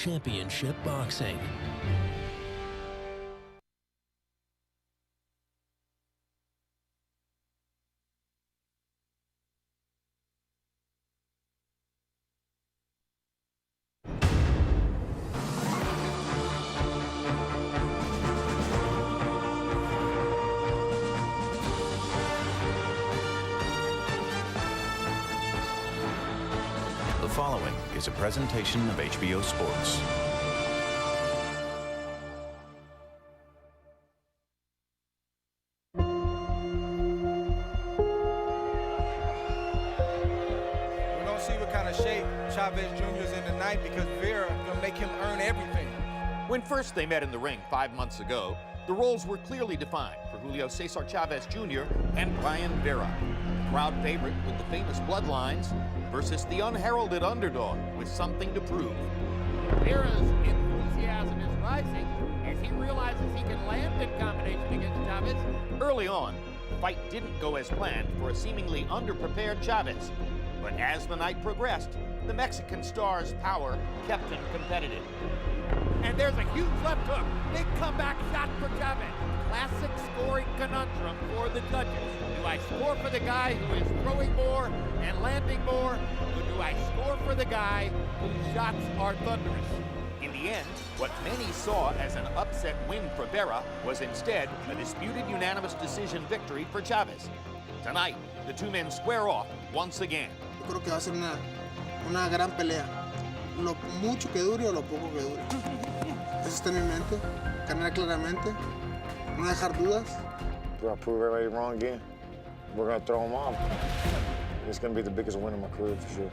Championship Boxing. The following is a presentation of HBO Sports. We're going to see what kind of shape Chavez Jr. is in tonight, because Vera going to make him earn everything. When first they met in the ring 5 months ago, the roles were clearly defined for Julio Cesar Chavez Jr. and Brian Vera. The crowd favorite with the famous bloodlines versus the unheralded underdog with something to prove. Vera's enthusiasm is rising as he realizes he can land in combination against Chavez. Early on, the fight didn't go as planned for a seemingly underprepared Chavez. But as the night progressed, the Mexican star's power kept him competitive. And there's a huge left hook. Big comeback shot for Chavez. Classic scoring conundrum for the judges. Do I score for the guy who is throwing more and landing more, or do I score for the guy whose shots are thunderous? In the end, what many saw as an upset win for Vera was instead a disputed unanimous decision victory for Chavez. Tonight, the two men square off once again. Yo creo que va a ser una gran pelea. Lo mucho que dure o lo poco que dure. Eso está en mi mente. Ganar claramente. No dejar dudas. Do I prove everybody wrong again? We're going to throw them off. It's going to be the biggest win of my career for sure.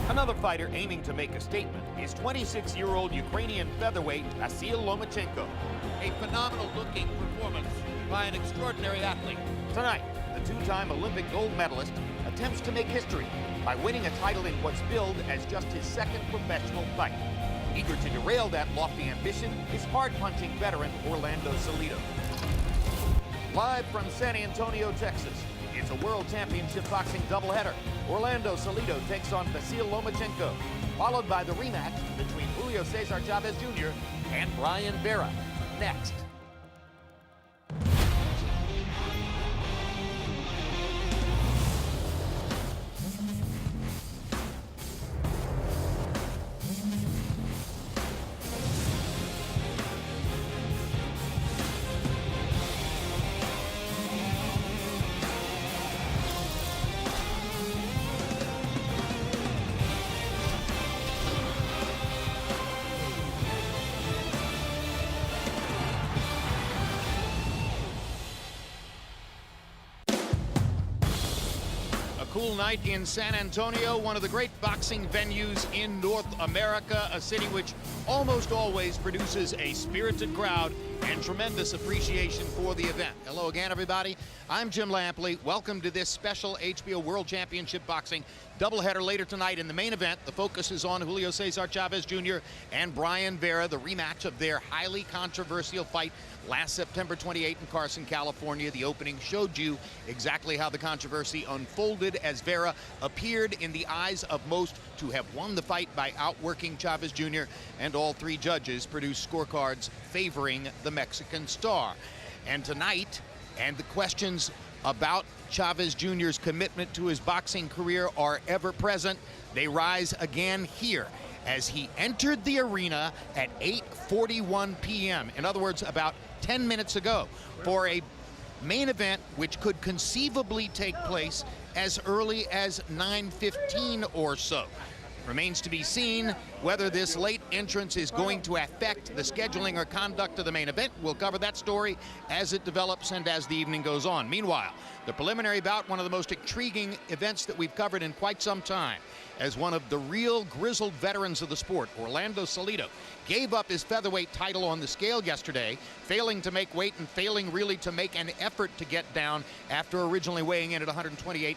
Another fighter aiming to make a statement is 26-year-old Ukrainian featherweight Vasyl Lomachenko. A phenomenal-looking performance by an extraordinary athlete. Tonight, the two-time Olympic gold medalist attempts to make history by winning a title in what's billed as just his second professional fight. Eager to derail that lofty ambition is hard-punching veteran Orlando Salido. Live from San Antonio, Texas, it's a World Championship Boxing doubleheader. Orlando Salido takes on Vasyl Lomachenko, followed by the rematch between Julio Cesar Chavez Jr. and Brian Vera. Next. Cool night in San Antonio, one of the great boxing venues in North America, a city which almost always produces a spirited crowd and tremendous appreciation for the event. Hello again, everybody. I'm Jim Lampley. Welcome to this special HBO World Championship Boxing doubleheader later tonight. In the main event, the focus is on Julio Cesar Chavez Jr. and Brian Vera, the rematch of their highly controversial fight last September 28 in Carson, California. The opening showed you exactly how the controversy unfolded as Vera appeared in the eyes of most to have won the fight by outworking Chavez Jr., and all three judges produced scorecards favoring the Mexican star. And tonight, and the questions about Chavez Jr.'s commitment to his boxing career are ever present. They rise again here as he entered the arena at 8:41 p.m. In other words, about 10 minutes ago, for a main event which could conceivably take place as early as 9:15 or so. Remains to be seen whether this late entrance is going to affect the scheduling or conduct of the main event. We'll cover that story as it develops and as the evening goes on. Meanwhile, the preliminary bout, one of the most intriguing events that we've covered in quite some time, as one of the real grizzled veterans of the sport, Orlando Salido, gave up his featherweight title on the scale yesterday, failing to make weight and failing really to make an effort to get down after originally weighing in at 128.5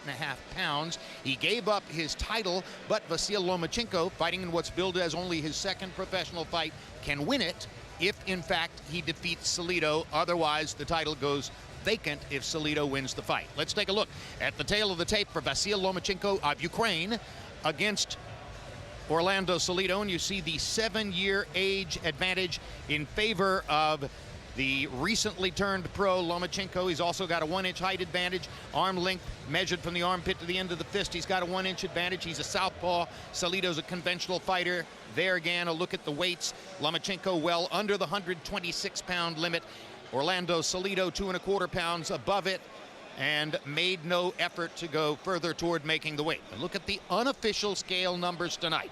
pounds. He gave up his title, but Vasyl Lomachenko, fighting in what's billed as only his second professional fight, can win it if, in fact, he defeats Salido. Otherwise, the title goes vacant if Salido wins the fight. Let's take a look at the tail of the tape for Vasyl Lomachenko of Ukraine against Orlando Salido, and you see the 7-year age advantage in favor of the recently turned pro Lomachenko. He's also got a 1-inch height advantage, arm length measured from the armpit to the end of the fist. He's got a 1-inch advantage. He's a southpaw. Salido's a conventional fighter. There again, a look at the weights. Lomachenko well under the 126-pound limit. Orlando Salido 2¼ pounds above it, and made no effort to go further toward making the weight. But look at the unofficial scale numbers tonight.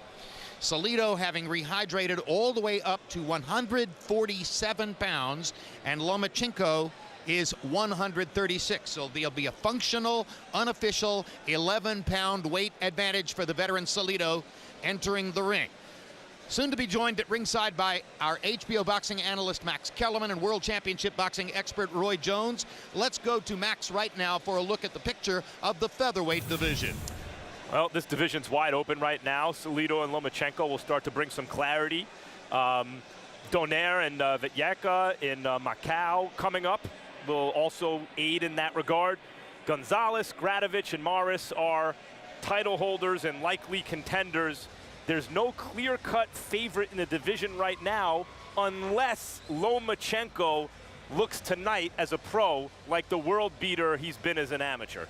Salido having rehydrated all the way up to 147 pounds, and Lomachenko is 136. So there'll be a functional, unofficial 11-pound weight advantage for the veteran Salido entering the ring. Soon to be joined at ringside by our HBO boxing analyst Max Kellerman and World Championship boxing expert Roy Jones. Let's go to Max right now for a look at the picture of the featherweight division. Well, this division's wide open right now. Salido and Lomachenko will start to bring some clarity. Donaire and Vityeka in Macau coming up will also aid in that regard. Gonzalez, Gradovich, and Morris are title holders and likely contenders. There's no clear-cut favorite in the division right now unless Lomachenko looks tonight as a pro like the world beater he's been as an amateur.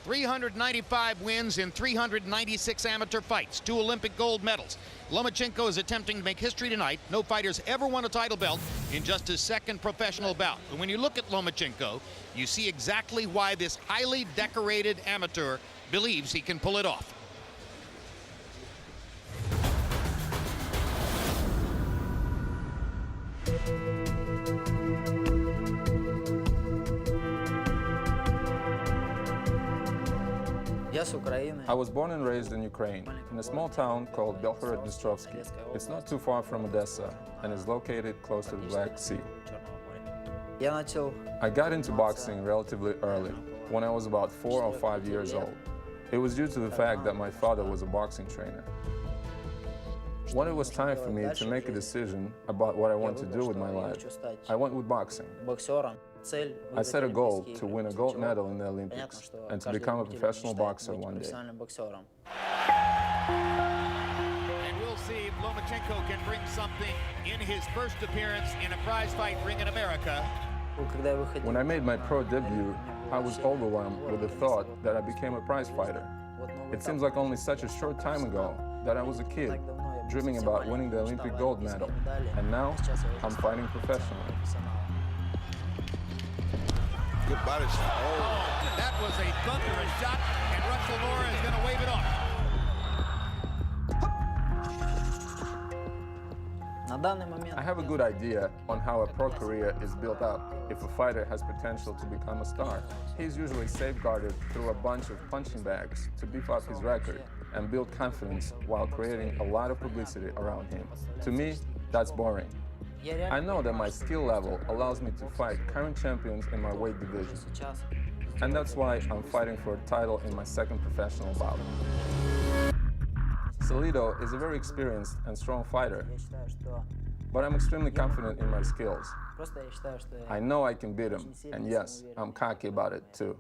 395 wins in 396 amateur fights, 2 Olympic gold medals. Lomachenko is attempting to make history tonight. No fighter's ever won a title belt in just his 2nd professional bout. But when you look at Lomachenko, you see exactly why this highly decorated amateur believes he can pull it off. I was born and raised in Ukraine, in a small town called Belgorod-Dnestrovsky. It's not too far from Odessa and is located close to the Black Sea. I got into boxing relatively early, when I was about 4 or 5 years old. It was due to the fact that my father was a boxing trainer. When it was time for me to make a decision about what I want to do with my life, I went with boxing. I set a goal to win a gold medal in the Olympics and to become a professional boxer one day. And we'll see if Lomachenko can bring something in his first appearance in a prize fight ring in America. When I made my pro debut, I was overwhelmed with the thought that I became a prize fighter. It seems like only such a short time ago that I was a kid, dreaming about winning the Olympic gold medal, and now I'm fighting professionally. Good body shot. Oh, that was a thunderous shot, and Russell Nora is going to wave it off. I have a good idea on how a pro career is built up if a fighter has potential to become a star. He's usually safeguarded through a bunch of punching bags to beef up his record and build confidence while creating a lot of publicity around him. To me, that's boring. I know that my skill level allows me to fight current champions in my weight division. And that's why I'm fighting for a title in my 2nd professional bout. Salido is a very experienced and strong fighter, but I'm extremely confident in my skills. I know I can beat him, and yes, I'm cocky about it too.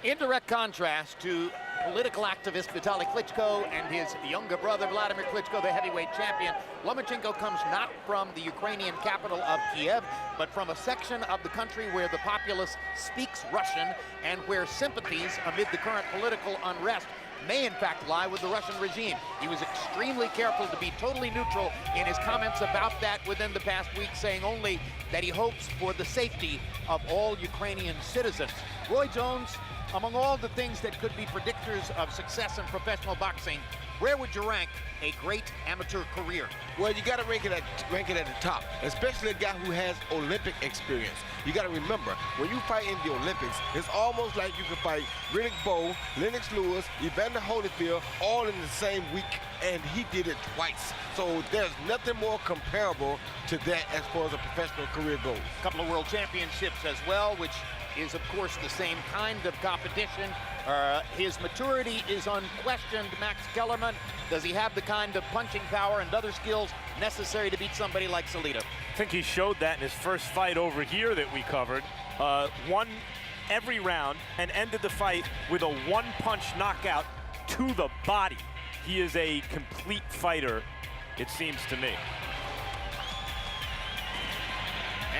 In direct contrast to political activist Vitaly Klitschko and his younger brother Vladimir Klitschko, the heavyweight champion, Lomachenko comes not from the Ukrainian capital of Kiev, but from a section of the country where the populace speaks Russian and where sympathies amid the current political unrest may in fact lie with the Russian regime. He was extremely careful to be totally neutral in his comments about that within the past week, saying only that he hopes for the safety of all Ukrainian citizens. Roy Jones, among all the things that could be predictors of success in professional boxing, where would you rank a great amateur career? Well, you got to rank it at the top, especially a guy who has Olympic experience. You got to remember, when you fight in the Olympics, it's almost like you can fight Riddick Bowe, Lennox Lewis, Evander Holyfield, all in the same week, and he did it twice. So there's nothing more comparable to that as far as a professional career goes. A couple of world championships as well, which is of course the same kind of competition. His maturity is unquestioned. Max Kellerman, does he have the kind of punching power and other skills necessary to beat somebody like Salido? I think he showed that in his first fight over here that we covered. Won every round and ended the fight with a 1-punch knockout to the body. He is a complete fighter, it seems to me.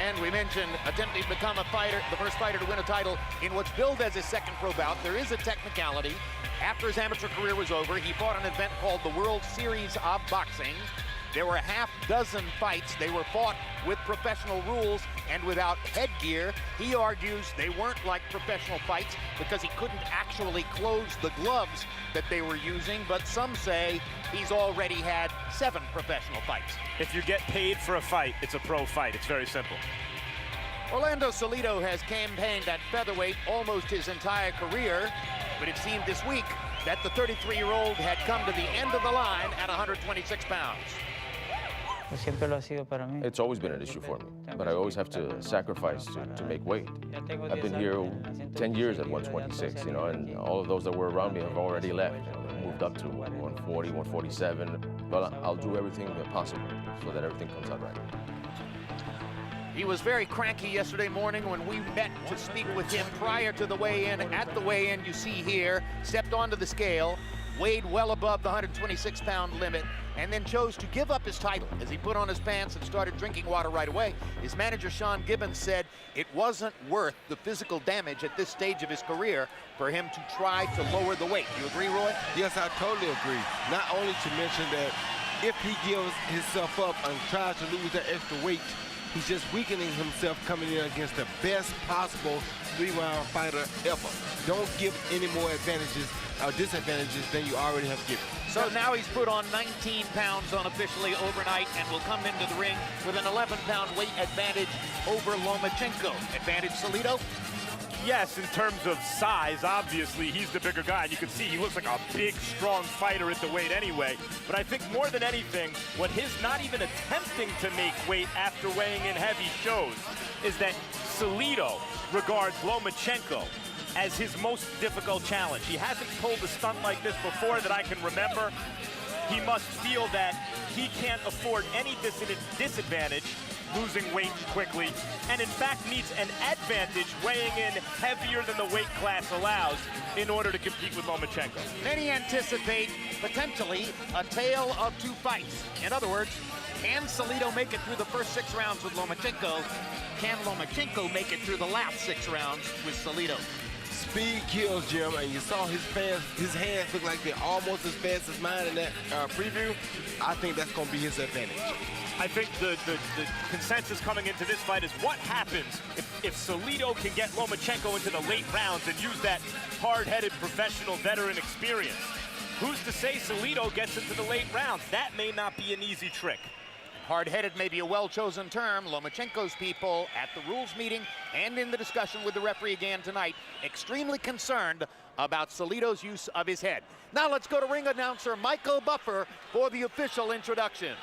And we mentioned attempting to become a fighter, the first fighter to win a title in what's billed as his second pro bout. There is a technicality. After his amateur career was over, he fought an event called the World Series of Boxing. There were a half dozen fights. They were fought with professional rules and without headgear. He argues they weren't like professional fights because he couldn't actually close the gloves that they were using, but some say he's already had 7 professional fights. If you get paid for a fight, it's a pro fight. It's very simple. Orlando Salido has campaigned at featherweight almost his entire career, but it seemed this week that the 33-year-old had come to the end of the line at 126 pounds. It's always been an issue for me, but I always have to sacrifice to make weight. I've been here 10 years at 126, you know, and all of those that were around me have already left, moved up to 140, 147. But I'll do everything possible so that everything comes out right. He was very cranky yesterday morning when we met to speak with him prior to the weigh-in. At the weigh-in, you see here, stepped onto the scale, weighed well above the 126-pound limit, and then chose to give up his title as he put on his pants and started drinking water right away. His manager, Sean Gibbons, said it wasn't worth the physical damage at this stage of his career for him to try to lower the weight. You agree, Roy? Yes, I totally agree. Not only to mention that if he gives himself up and tries to lose that extra weight, he's just weakening himself coming in against the best possible 3-round fighter ever. Don't give any more advantages or disadvantages than you already have given. So now he's put on 19 pounds unofficially overnight and will come into the ring with an 11-pound weight advantage over Lomachenko. Advantage, Salido? Yes, in terms of size, obviously, he's the bigger guy. You can see he looks like a big, strong fighter at the weight anyway. But I think more than anything, what his not even attempting to make weight after weighing in heavy shows is that Salido regards Lomachenko as his most difficult challenge. He hasn't pulled a stunt like this before that I can remember. He must feel that he can't afford any disadvantage losing weight quickly, and in fact needs an advantage weighing in heavier than the weight class allows in order to compete with Lomachenko. Many anticipate potentially a tale of 2 fights. In other words, can Salido make it through the first 6 rounds with Lomachenko? Can Lomachenko make it through the last 6 rounds with Salido? Speed kills, Jim, and you saw his hands look like they're almost as fast as mine in that preview. I think that's going to be his advantage. I think the consensus coming into this fight is what happens if Salido can get Lomachenko into the late rounds and use that hard-headed professional veteran experience. Who's to say Salido gets into the late rounds? That may not be an easy trick. Hard-headed may be a well-chosen term. Lomachenko's people at the rules meeting and in the discussion with the referee again tonight, extremely concerned about Salido's use of his head. Now let's go to ring announcer Michael Buffer for the official introductions.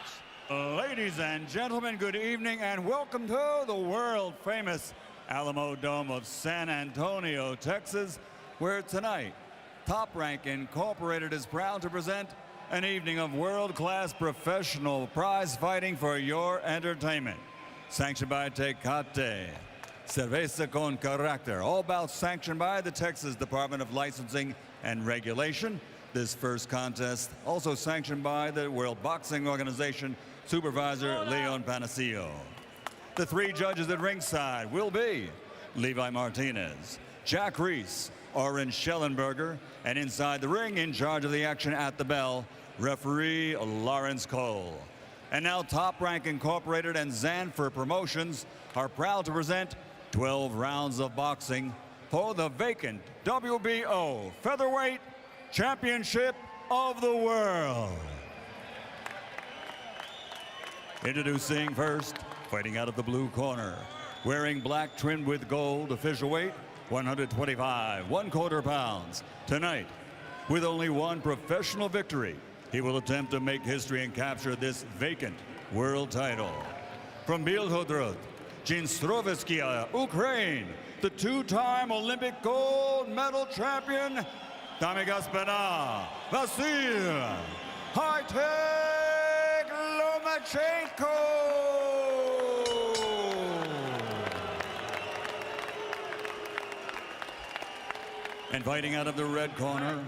Ladies and gentlemen, good evening and welcome to the world-famous Alamo Dome of San Antonio, Texas, where tonight Top Rank Incorporated is proud to present an evening of world-class professional prize fighting for your entertainment. Sanctioned by Tecate, Cerveza con Carácter, all bouts sanctioned by the Texas Department of Licensing and Regulation. This first contest also sanctioned by the World Boxing Organization Supervisor Leon Panacillo. The 3 judges at ringside will be Levi Martinez, Jack Reese, Oren Schellenberger, and inside the ring, in charge of the action at the bell, referee Lawrence Cole. And now Top Rank Incorporated and Zanfer Promotions are proud to present 12 rounds of boxing for the vacant WBO Featherweight Championship of the World. Introducing first, fighting out of the blue corner, wearing black trimmed with gold, official weight 125 1/4 pounds. Tonight, with only 1 professional victory, he will attempt to make history and capture this vacant world title. From Bielhorod, Dnistrovskia, Ukraine, the 2-time Olympic gold medal champion, Dami Gaspena, Vasil, high-tech Lomachenko. And fighting out of the red corner,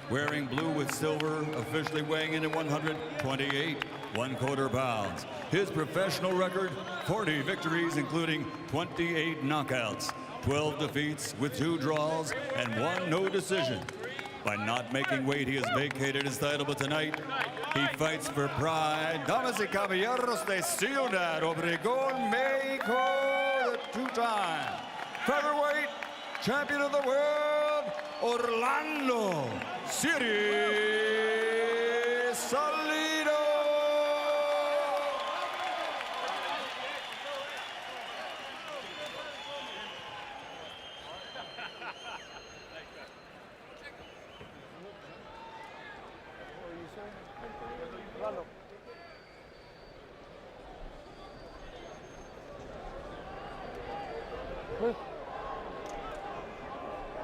wearing blue with silver, officially weighing in at 128 1/4 pounds. His professional record, 40 victories, including 28 knockouts, 12 defeats with 2 draws, and 1 no decision. By not making weight, he has vacated his title, but tonight he fights for pride. Damas y caballeros de Ciudad Obregón, Mexico, the 2-time featherweight champion of the world, Orlando City Salido.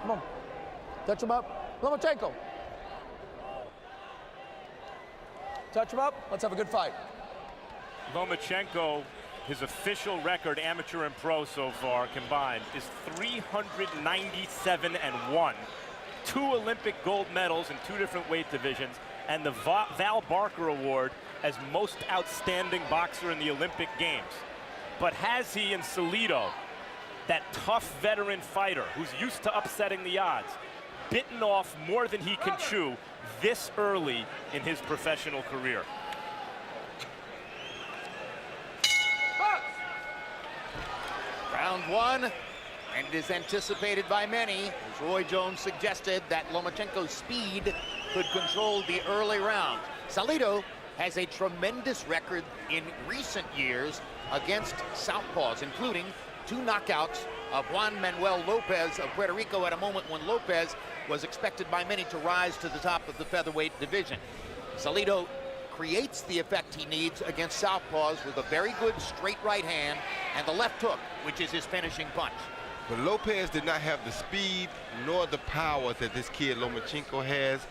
Come on. Touch him up. Lomachenko. Touch him up. Let's have a good fight. Lomachenko, his official record, amateur and pro so far combined, is 397-1. 2 Olympic gold medals in 2 different weight divisions, and the Val Barker Award as most outstanding boxer in the Olympic Games. But has he in Salido, that tough veteran fighter who's used to upsetting the odds, bitten off more than he can chew this early in his professional career? Round 1, and it is anticipated by many, as Roy Jones suggested, that Lomachenko's speed could control the early round. Salido has a tremendous record in recent years against southpaws, including 2 knockouts of Juan Manuel Lopez of Puerto Rico at a moment when Lopez was expected by many to rise to the top of the featherweight division. Salido creates the effect he needs against southpaws with a very good straight right hand and the left hook, which is his finishing punch. But Lopez did not have the speed nor the power that this kid Lomachenko has,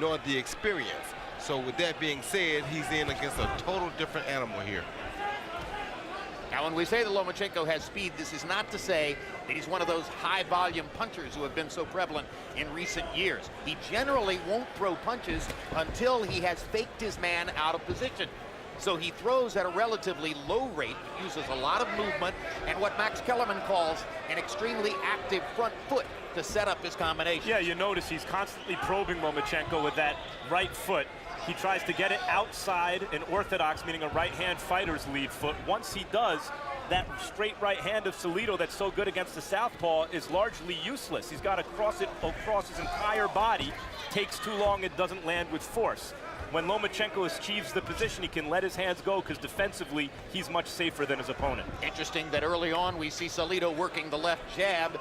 nor the experience. So with that being said, he's in against a total different animal here. Now, when we say that Lomachenko has speed, this is not to say that he's one of those high-volume punchers who have been so prevalent in recent years. He generally won't throw punches until he has faked his man out of position. So he throws at a relatively low rate, uses a lot of movement, and what Max Kellerman calls an extremely active front foot to set up his combination. Yeah, you notice he's constantly probing Lomachenko with that right foot. He tries to get it outside an orthodox, meaning a right-hand fighter's lead foot. Once he does, that straight right hand of Salido that's so good against the southpaw is largely useless. He's got to cross it across his entire body. Takes too long, it doesn't land with force. When Lomachenko achieves the position, he can let his hands go because defensively, he's much safer than his opponent. Interesting that early on we see Salido working the left jab.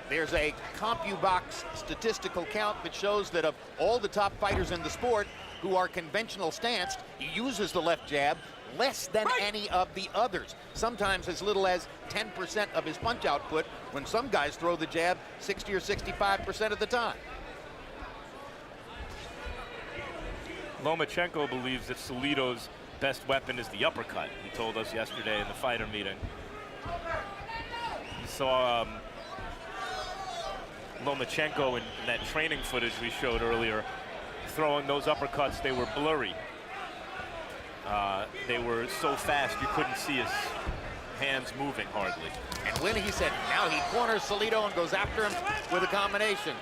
There's a CompuBox statistical count that shows that of all the top fighters in the sport who are conventional stanced, he uses the left jab less than any of the others. Sometimes as little as 10% of his punch output, when some guys throw the jab 60 or 65% of the time. Lomachenko believes that Salido's best weapon is the uppercut. He told us yesterday in the fighter meeting. He saw Lomachenko in that training footage we showed earlier, throwing those uppercuts. They were blurry. They were so fast you couldn't see his hands moving hardly. And when he said, now he corners Salido and goes after him with a combination.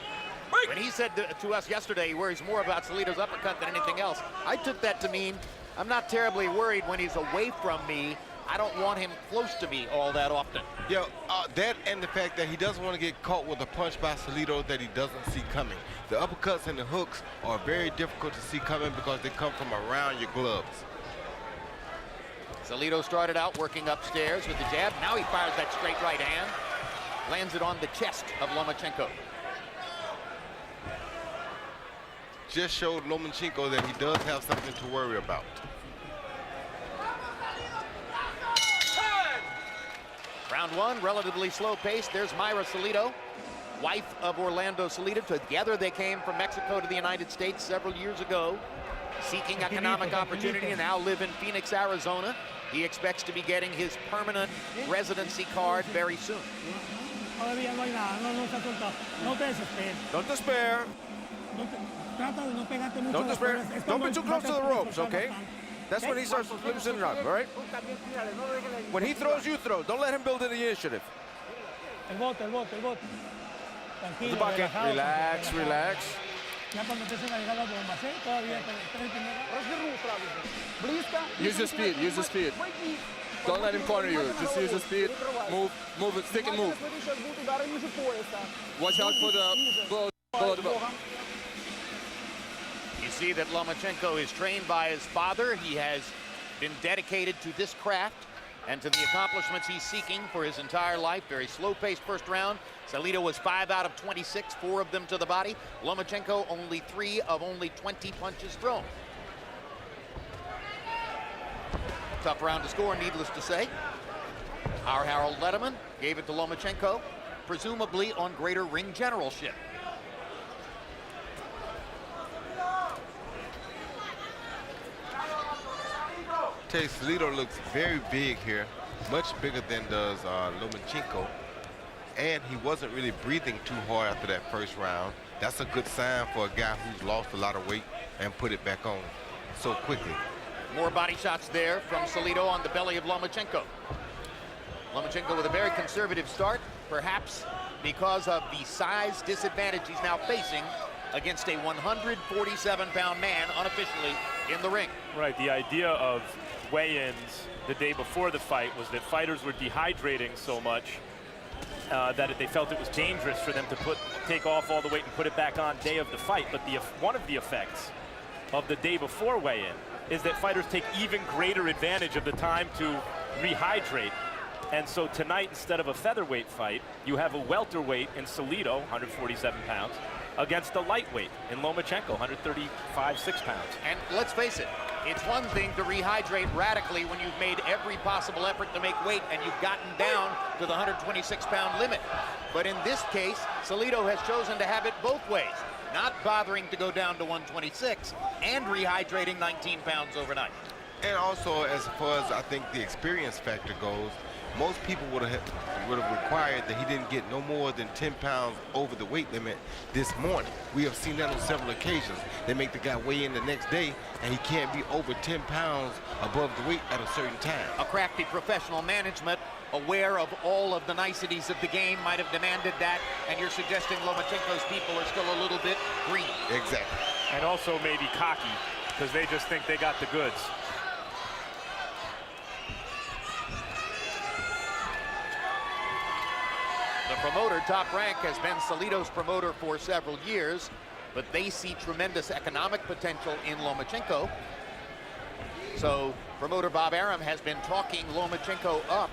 When he said to us yesterday he worries more about Salido's uppercut than anything else, I took that to mean I'm not terribly worried when he's away from me. I don't want him close to me all that often. Yeah, that and the fact that he doesn't want to get caught with a punch by Salido that he doesn't see coming. The uppercuts and the hooks are very difficult to see coming because they come from around your gloves. Salido started out working upstairs with the jab. Now he fires that straight right hand. Lands it on the chest of Lomachenko. Just showed Lomachenko that he does have something to worry about. Round 1, relatively slow pace. There's Mayra Salido, wife of Orlando Salido. Together they came from Mexico to the United States several years ago, seeking economic opportunity, and now live in Phoenix, Arizona. He expects to be getting his permanent residency card very soon. Don't despair. Don't be too close to the ropes, okay? That's when he starts loosening up, all right? When he throws, you throw. Don't let him build in the initiative. The bucket. Relax, relax. Use your speed, use your speed. Don't let him corner you. Just use your speed. Move it, stick and move. Watch out for the below the belt. You see that Lomachenko is trained by his father. He has been dedicated to this craft and to the accomplishments he's seeking for his entire life. Very slow-paced first round. Salido was 5 out of 26, 4 of them to the body. Lomachenko only 3 of only 20 punches thrown. Tough round to score, needless to say. Our Harold Letterman gave it to Lomachenko, presumably on greater ring generalship. Salido looks very big here, much bigger than does Lomachenko. And he wasn't really breathing too hard after that first round. That's a good sign for a guy who's lost a lot of weight and put it back on so quickly. More body shots there from Salido on the belly of Lomachenko. Lomachenko with a very conservative start, perhaps because of the size disadvantage he's now facing against a 147-pound man unofficially in the ring. Right, the idea of weigh-ins the day before the fight was that fighters were dehydrating so much that they felt it was dangerous for them to take off all the weight and put it back on day of the fight. But one of the effects of the day before weigh-in is that fighters take even greater advantage of the time to rehydrate. And so tonight, instead of a featherweight fight, you have a welterweight in Salido, 147 pounds, against a lightweight in Lomachenko, 135, 6 pounds. And let's face it, it's one thing to rehydrate radically when you've made every possible effort to make weight and you've gotten down to the 126-pound limit. But in this case, Salido has chosen to have it both ways, not bothering to go down to 126 and rehydrating 19 pounds overnight. And also, as far as I think the experience factor goes, most people would have required that he didn't get no more than 10 pounds over the weight limit this morning. We have seen that on several occasions. They make the guy weigh in the next day, and he can't be over 10 pounds above the weight at a certain time. A crafty professional management, aware of all of the niceties of the game, might have demanded that, and you're suggesting Lomachenko's people are still a little bit green. Exactly. And also maybe cocky, because they just think they got the goods. The promoter, Top Rank, has been Salido's promoter for several years, but they see tremendous economic potential in Lomachenko. So promoter Bob Arum has been talking Lomachenko up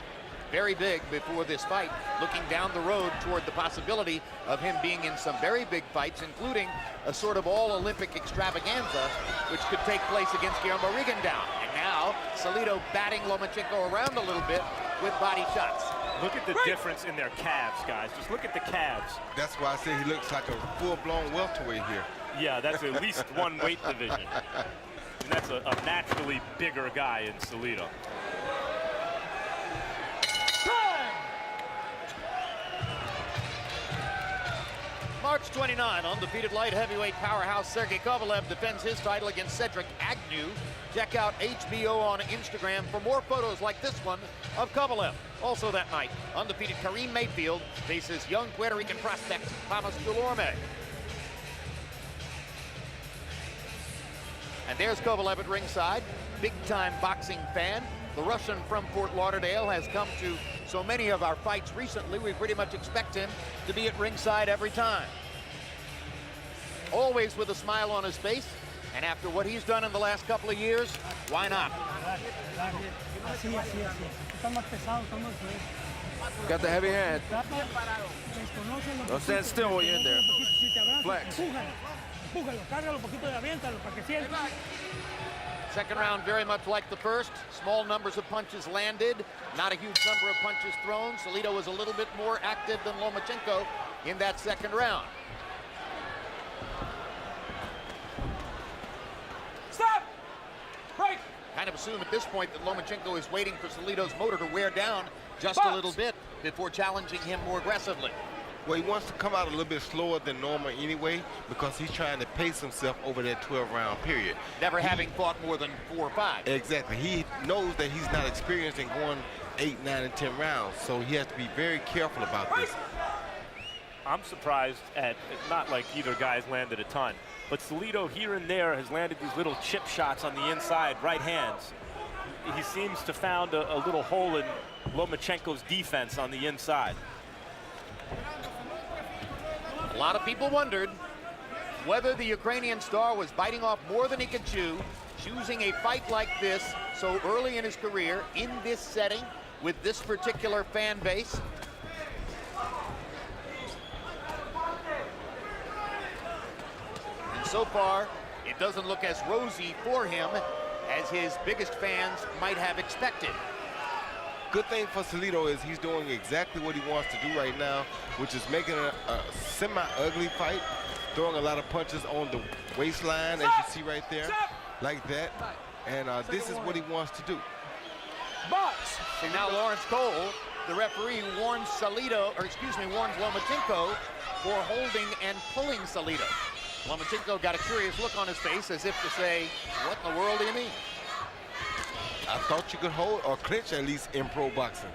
very big before this fight, looking down the road toward the possibility of him being in some very big fights, including a sort of all-Olympic extravaganza, which could take place against Guillermo Rigondeaux. And now Salido batting Lomachenko around a little bit with body shots. Look at the difference in their calves, guys. Just look at the calves. That's why I say he looks like a full-blown welterweight here. Yeah, that's at least one weight division. And that's a naturally bigger guy in Salido. March 29, undefeated light heavyweight powerhouse Sergey Kovalev defends his title against Cedric Agnew. Check out HBO on Instagram for more photos like this one of Kovalev. Also that night, undefeated Kareem Mayfield faces young Puerto Rican prospect Thomas Delorme. And there's Kovalev at ringside, big-time boxing fan. The Russian from Fort Lauderdale has come to so many of our fights recently, we pretty much expect him to be at ringside every time. Always with a smile on his face, and after what he's done in the last couple of years, why not? Got the heavy hand. Don't stand still while you're in there. Flex. Second round very much like the first. Small numbers of punches landed, not a huge number of punches thrown. Salido was a little bit more active than Lomachenko in that second round. Stop! Break! Kind of assume at this point that Lomachenko is waiting for Salido's motor to wear down just a little bit before challenging him more aggressively. Well, he wants to come out a little bit slower than normal anyway because he's trying to pace himself over that 12-round period. Never having fought more than 4 or 5. Exactly. He knows that he's not experienced in going 8, 9, and 10 rounds, so he has to be very careful about this. I'm surprised at, not like either guy's landed a ton, but Salido here and there has landed these little chip shots on the inside, right hands. He seems to found a little hole in Lomachenko's defense on the inside. A lot of people wondered whether the Ukrainian star was biting off more than he could chew, choosing a fight like this so early in his career, in this setting, with this particular fan base. And so far, it doesn't look as rosy for him as his biggest fans might have expected. Good thing for Salido is he's doing exactly what he wants to do right now, which is making a semi-ugly fight, throwing a lot of punches on the waistline, as you see right there, like that. And this is what he wants to do. Box! And now Lawrence Cole, the referee, warns Lomachenko for holding and pulling Salido. Lomachenko got a curious look on his face as if to say, what in the world do you mean? I thought you could hold or clinch at least in pro boxing.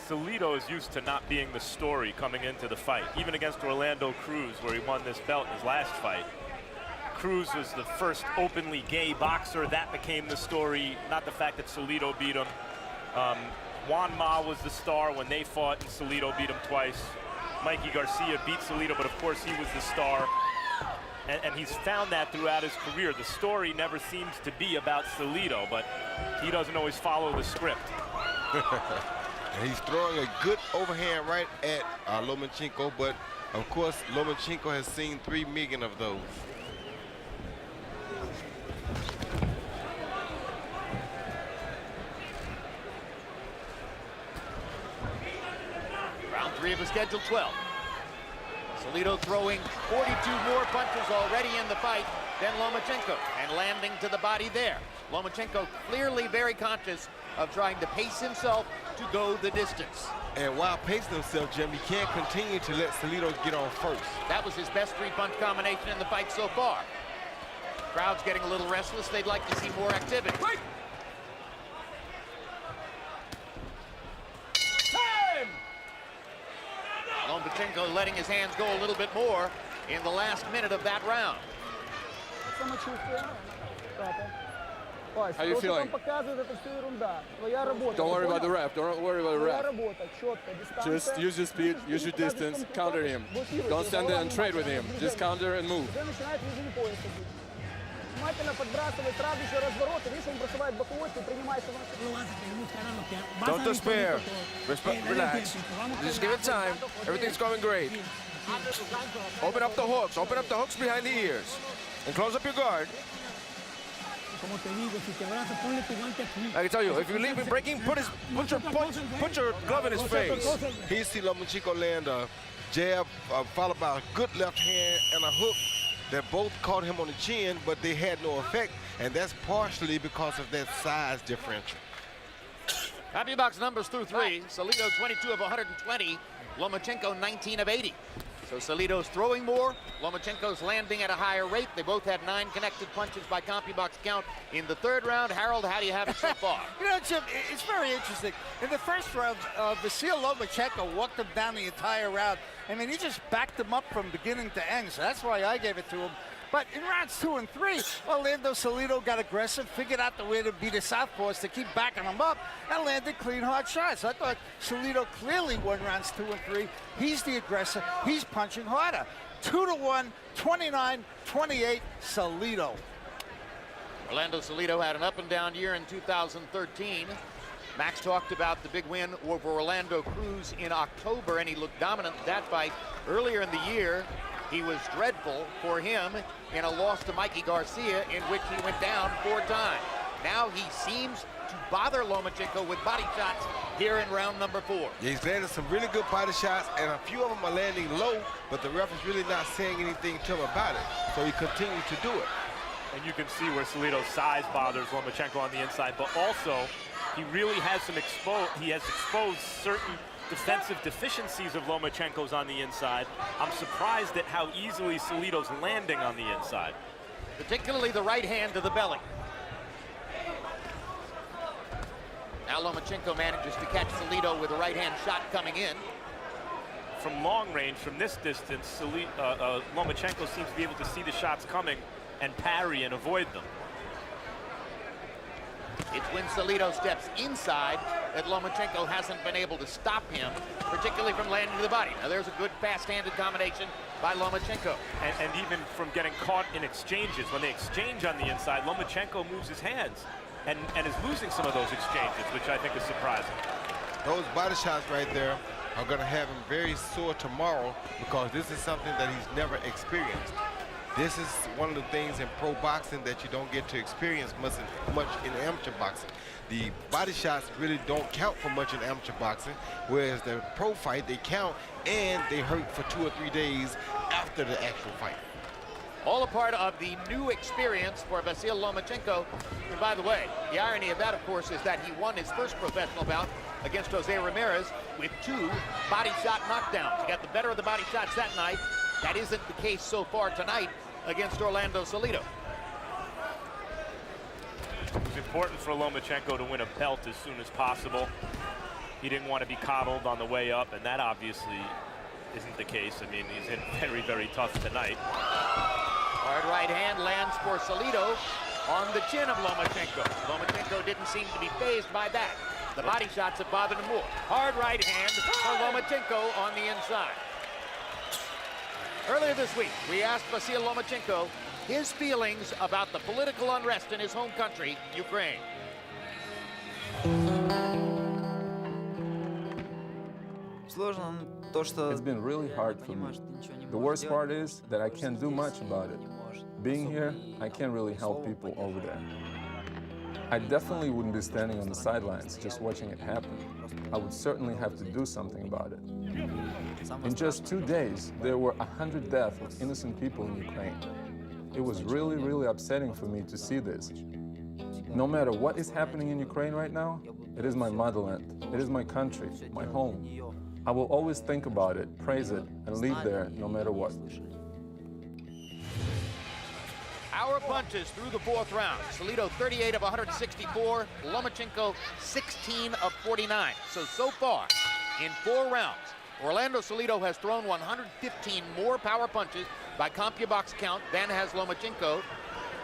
Salido is used to not being the story coming into the fight, even against Orlando Cruz, where he won this belt in his last fight. Cruz was the first openly gay boxer. That became the story, not the fact that Salido beat him. Juan Ma was the star when they fought, and Salido beat him twice. Mikey Garcia beat Salido, but of course he was the star. And he's found that throughout his career. The story never seems to be about Salido, but he doesn't always follow the script. And he's throwing a good overhand right at Lomachenko, but of course Lomachenko has seen 3 million of those. Round 3 of a scheduled 12. Salido throwing 42 more punches already in the fight than Lomachenko, and landing to the body there. Lomachenko clearly very conscious of trying to pace himself to go the distance. And while pacing himself, Jim, he can't continue to let Salido get on first. That was his best 3-punch combination in the fight so far. Crowd's getting a little restless. They'd like to see more activity. Lomachenko letting his hands go a little bit more in the last minute of that round. How you feeling? Don't worry about the ref. Don't worry about the ref. Just use your speed, use your distance, counter him. Don't stand there and trade with him. Just counter and move. Don't despair. Relax. Just give it time. Everything's going great. Open up the hooks. Open up the hooks behind the ears. And close up your guard. I can tell you, if you leave him breaking, put your glove in his face. He see Lomachenko land a jab followed by a good left hand and a hook that both caught him on the chin, but they had no effect, and that's partially because of that size differential. Happy box numbers through 3. Salido 22 of 120, Lomachenko 19 of 80. So Salido's throwing more, Lomachenko's landing at a higher rate. They both had 9 connected punches by CompuBox count in the 3rd round. Harold, how do you have it so far? You know, Jim, it's very interesting. In the first round, Vasil Lomachenko walked him down the entire round. I mean, he just backed him up from beginning to end, so that's why I gave it to him. But in rounds 2 and 3, Orlando Salido got aggressive, figured out the way to beat his southpaws to keep backing him up, and landed clean, hard shots. I thought Salido clearly won rounds 2 and 3. He's the aggressor. He's punching harder. 2-1, 29-28, Salido. Orlando Salido had an up-and-down year in 2013. Max talked about the big win over Orlando Cruz in October, and he looked dominant in that fight. Earlier in the year, he was dreadful for him in a loss to Mikey Garcia, in which he went down 4 times. Now he seems to bother Lomachenko with body shots here in round number 4. Yeah, he's landed some really good body shots, and a few of them are landing low, but the ref is really not saying anything to him about it, so he continues to do it. And you can see where Salido's size bothers Lomachenko on the inside, but also he really has some exposed certain defensive deficiencies of Lomachenko's on the inside, I'm surprised at how easily Salido's landing on the inside. Particularly the right hand to the belly. Now Lomachenko manages to catch Salido with a right hand shot coming in. From long range, from this distance, Lomachenko seems to be able to see the shots coming and parry and avoid them. It's when Salido steps inside that Lomachenko hasn't been able to stop him, particularly from landing to the body. Now there's a good fast-handed combination by Lomachenko. And even from getting caught in exchanges. When they exchange on the inside, Lomachenko moves his hands and is losing some of those exchanges, which I think is surprising. Those body shots right there are going to have him very sore tomorrow because this is something that he's never experienced. This is one of the things in pro boxing that you don't get to experience much in amateur boxing. The body shots really don't count for much in amateur boxing, whereas the pro fight, they count and they hurt for 2 or 3 days after the actual fight. All a part of the new experience for Vasyl Lomachenko. And by the way, the irony of that, of course, is that he won his first professional bout against Jose Ramirez with 2 body shot knockdowns. He got the better of the body shots that night. That isn't the case so far tonight against Orlando Salido. It was important for Lomachenko to win a belt as soon as possible. He didn't want to be coddled on the way up, and that obviously isn't the case. I mean, he's hit very, very tough tonight. Hard right hand lands for Salido on the chin of Lomachenko. Lomachenko didn't seem to be fazed by that. The body shots have bothered him more. Hard right hand for Lomachenko on the inside. Earlier this week, we asked Vasyl Lomachenko his feelings about the political unrest in his home country, Ukraine. It's been really hard for me. The worst part is that I can't do much about it. Being here, I can't really help people over there. I definitely wouldn't be standing on the sidelines just watching it happen. I would certainly have to do something about it. In just 2 days, there were 100 deaths of innocent people in Ukraine. It was really, really upsetting for me to see this. No matter what is happening in Ukraine right now, it is my motherland, it is my country, my home. I will always think about it, praise it, and live there no matter what. Power punches through the 4th round. Salido 38 of 164, Lomachenko 16 of 49. So far, in 4 rounds, Orlando Salido has thrown 115 more power punches by CompuBox count than has Lomachenko.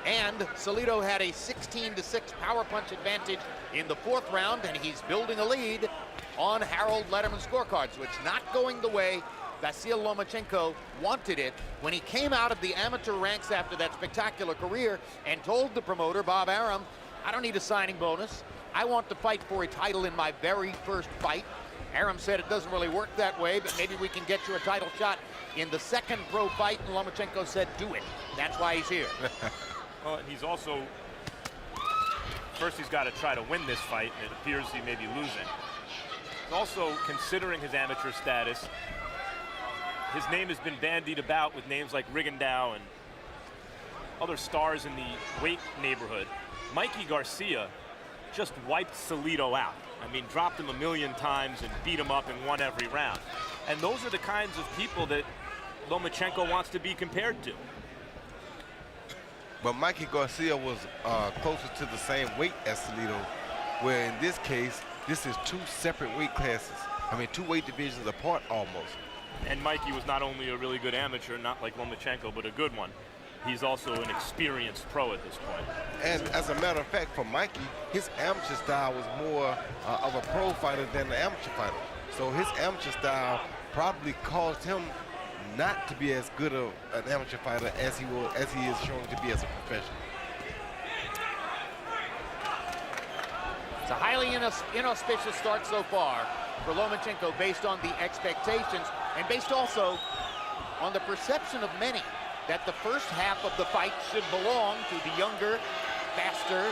And Salido had a 16-6 power punch advantage in the 4th round, and he's building a lead on Harold Lederman's scorecards, which not going the way Vasyl Lomachenko wanted it when he came out of the amateur ranks after that spectacular career and told the promoter, Bob Arum, I don't need a signing bonus. I want to fight for a title in my very first fight. Arum said it doesn't really work that way, but maybe we can get you a title shot in the 2nd pro fight, and Lomachenko said, do it. That's why he's here. Well, he's also, first he's got to try to win this fight, and it appears he may be losing. Also, considering his amateur status, his name has been bandied about with names like Rigondeaux and other stars in the weight neighborhood. Mikey Garcia just wiped Salido out. I mean, dropped him 1,000,000 times and beat him up and won every round. And those are the kinds of people that Lomachenko wants to be compared to. But Mikey Garcia was closer to the same weight as Salido, where in this case, this is 2 separate weight classes. I mean, 2 weight divisions apart almost. And Mikey was not only a really good amateur, not like Lomachenko, but a good one. He's also an experienced pro at this point. And as a matter of fact, for Mikey, his amateur style was more of a pro fighter than the amateur fighter. So his amateur style probably caused him not to be as good of an amateur fighter as he is shown to be as a professional. It's a highly inauspicious start so far for Lomachenko based on the expectations and based also on the perception of many that the first half of the fight should belong to the younger, faster,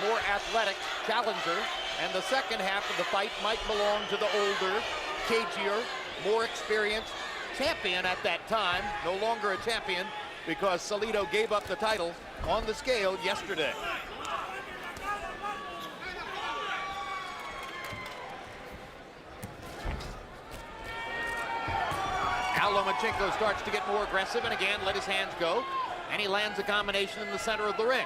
more athletic challenger, and the second half of the fight might belong to the older, cagier, more experienced champion at that time, no longer a champion because Salido gave up the title on the scale yesterday. Lomachenko starts to get more aggressive and again let his hands go. And he lands a combination in the center of the ring.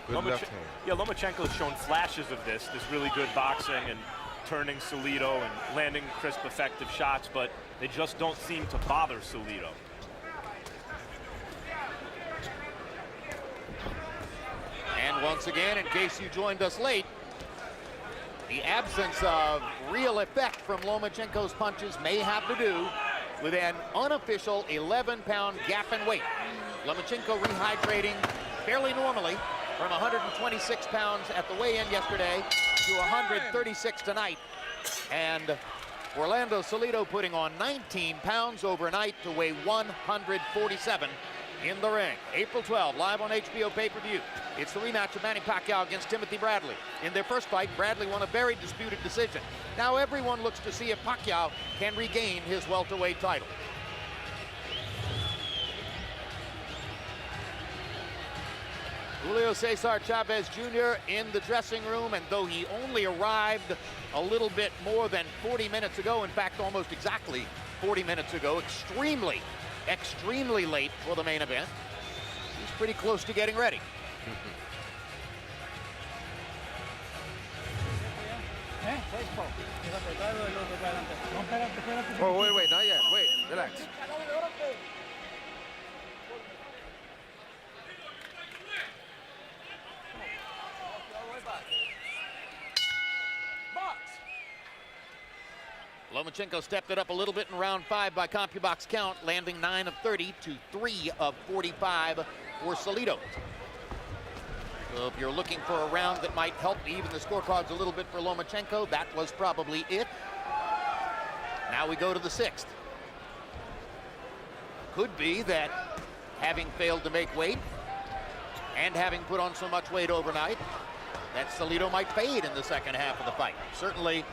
Lomachenko's shown flashes of this really good boxing and turning Salido and landing crisp, effective shots, but they just don't seem to bother Salido. And once again, in case you joined us late, the absence of real effect from Lomachenko's punches may have to do with an unofficial 11-pound gap in weight. Lomachenko rehydrating fairly normally from 126 pounds at the weigh-in yesterday to 136 tonight. And Orlando Salido putting on 19 pounds overnight to weigh 147 in the ring. April 12, live on HBO pay-per-view. It's the rematch of Manny Pacquiao against Timothy Bradley. In their first fight, Bradley won a very disputed decision. Now everyone looks to see if Pacquiao can regain his welterweight title. Julio Cesar Chavez Jr. in the dressing room, and though he only arrived a little bit more than 40 minutes ago, in fact almost exactly 40 minutes ago, extremely late for the main event, he's pretty close to getting ready. Oh, wait, not yet. Wait, relax. Lomachenko stepped it up a little bit in round 5 by CompuBox count, landing 9 of 30 to 3 of 45 for Salido. So if you're looking for a round that might help even the scorecards a little bit for Lomachenko, that was probably it. Now we go to the 6th. Could be that having failed to make weight and having put on so much weight overnight, that Salido might fade in the second half of the fight. Certainly,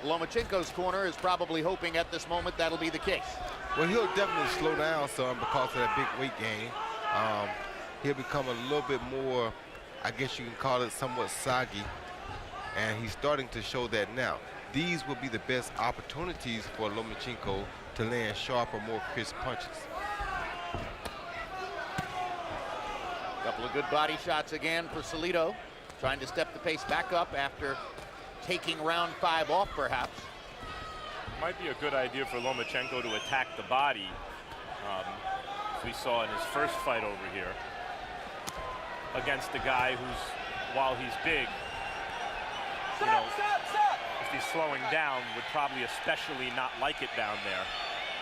Lomachenko's corner is probably hoping at this moment that'll be the case. Well, he'll definitely slow down some because of that big weight gain. He'll become a little bit more, I guess you can call it somewhat soggy, and he's starting to show that now. These will be the best opportunities for Lomachenko to land sharper, more crisp punches. Couple of good body shots again for Salido, trying to step the pace back up after taking round 5 off, perhaps. Might be a good idea for Lomachenko to attack the body, as we saw in his first fight over here, against a guy who's, while he's big, you know, if he's slowing down, would probably especially not like it down there.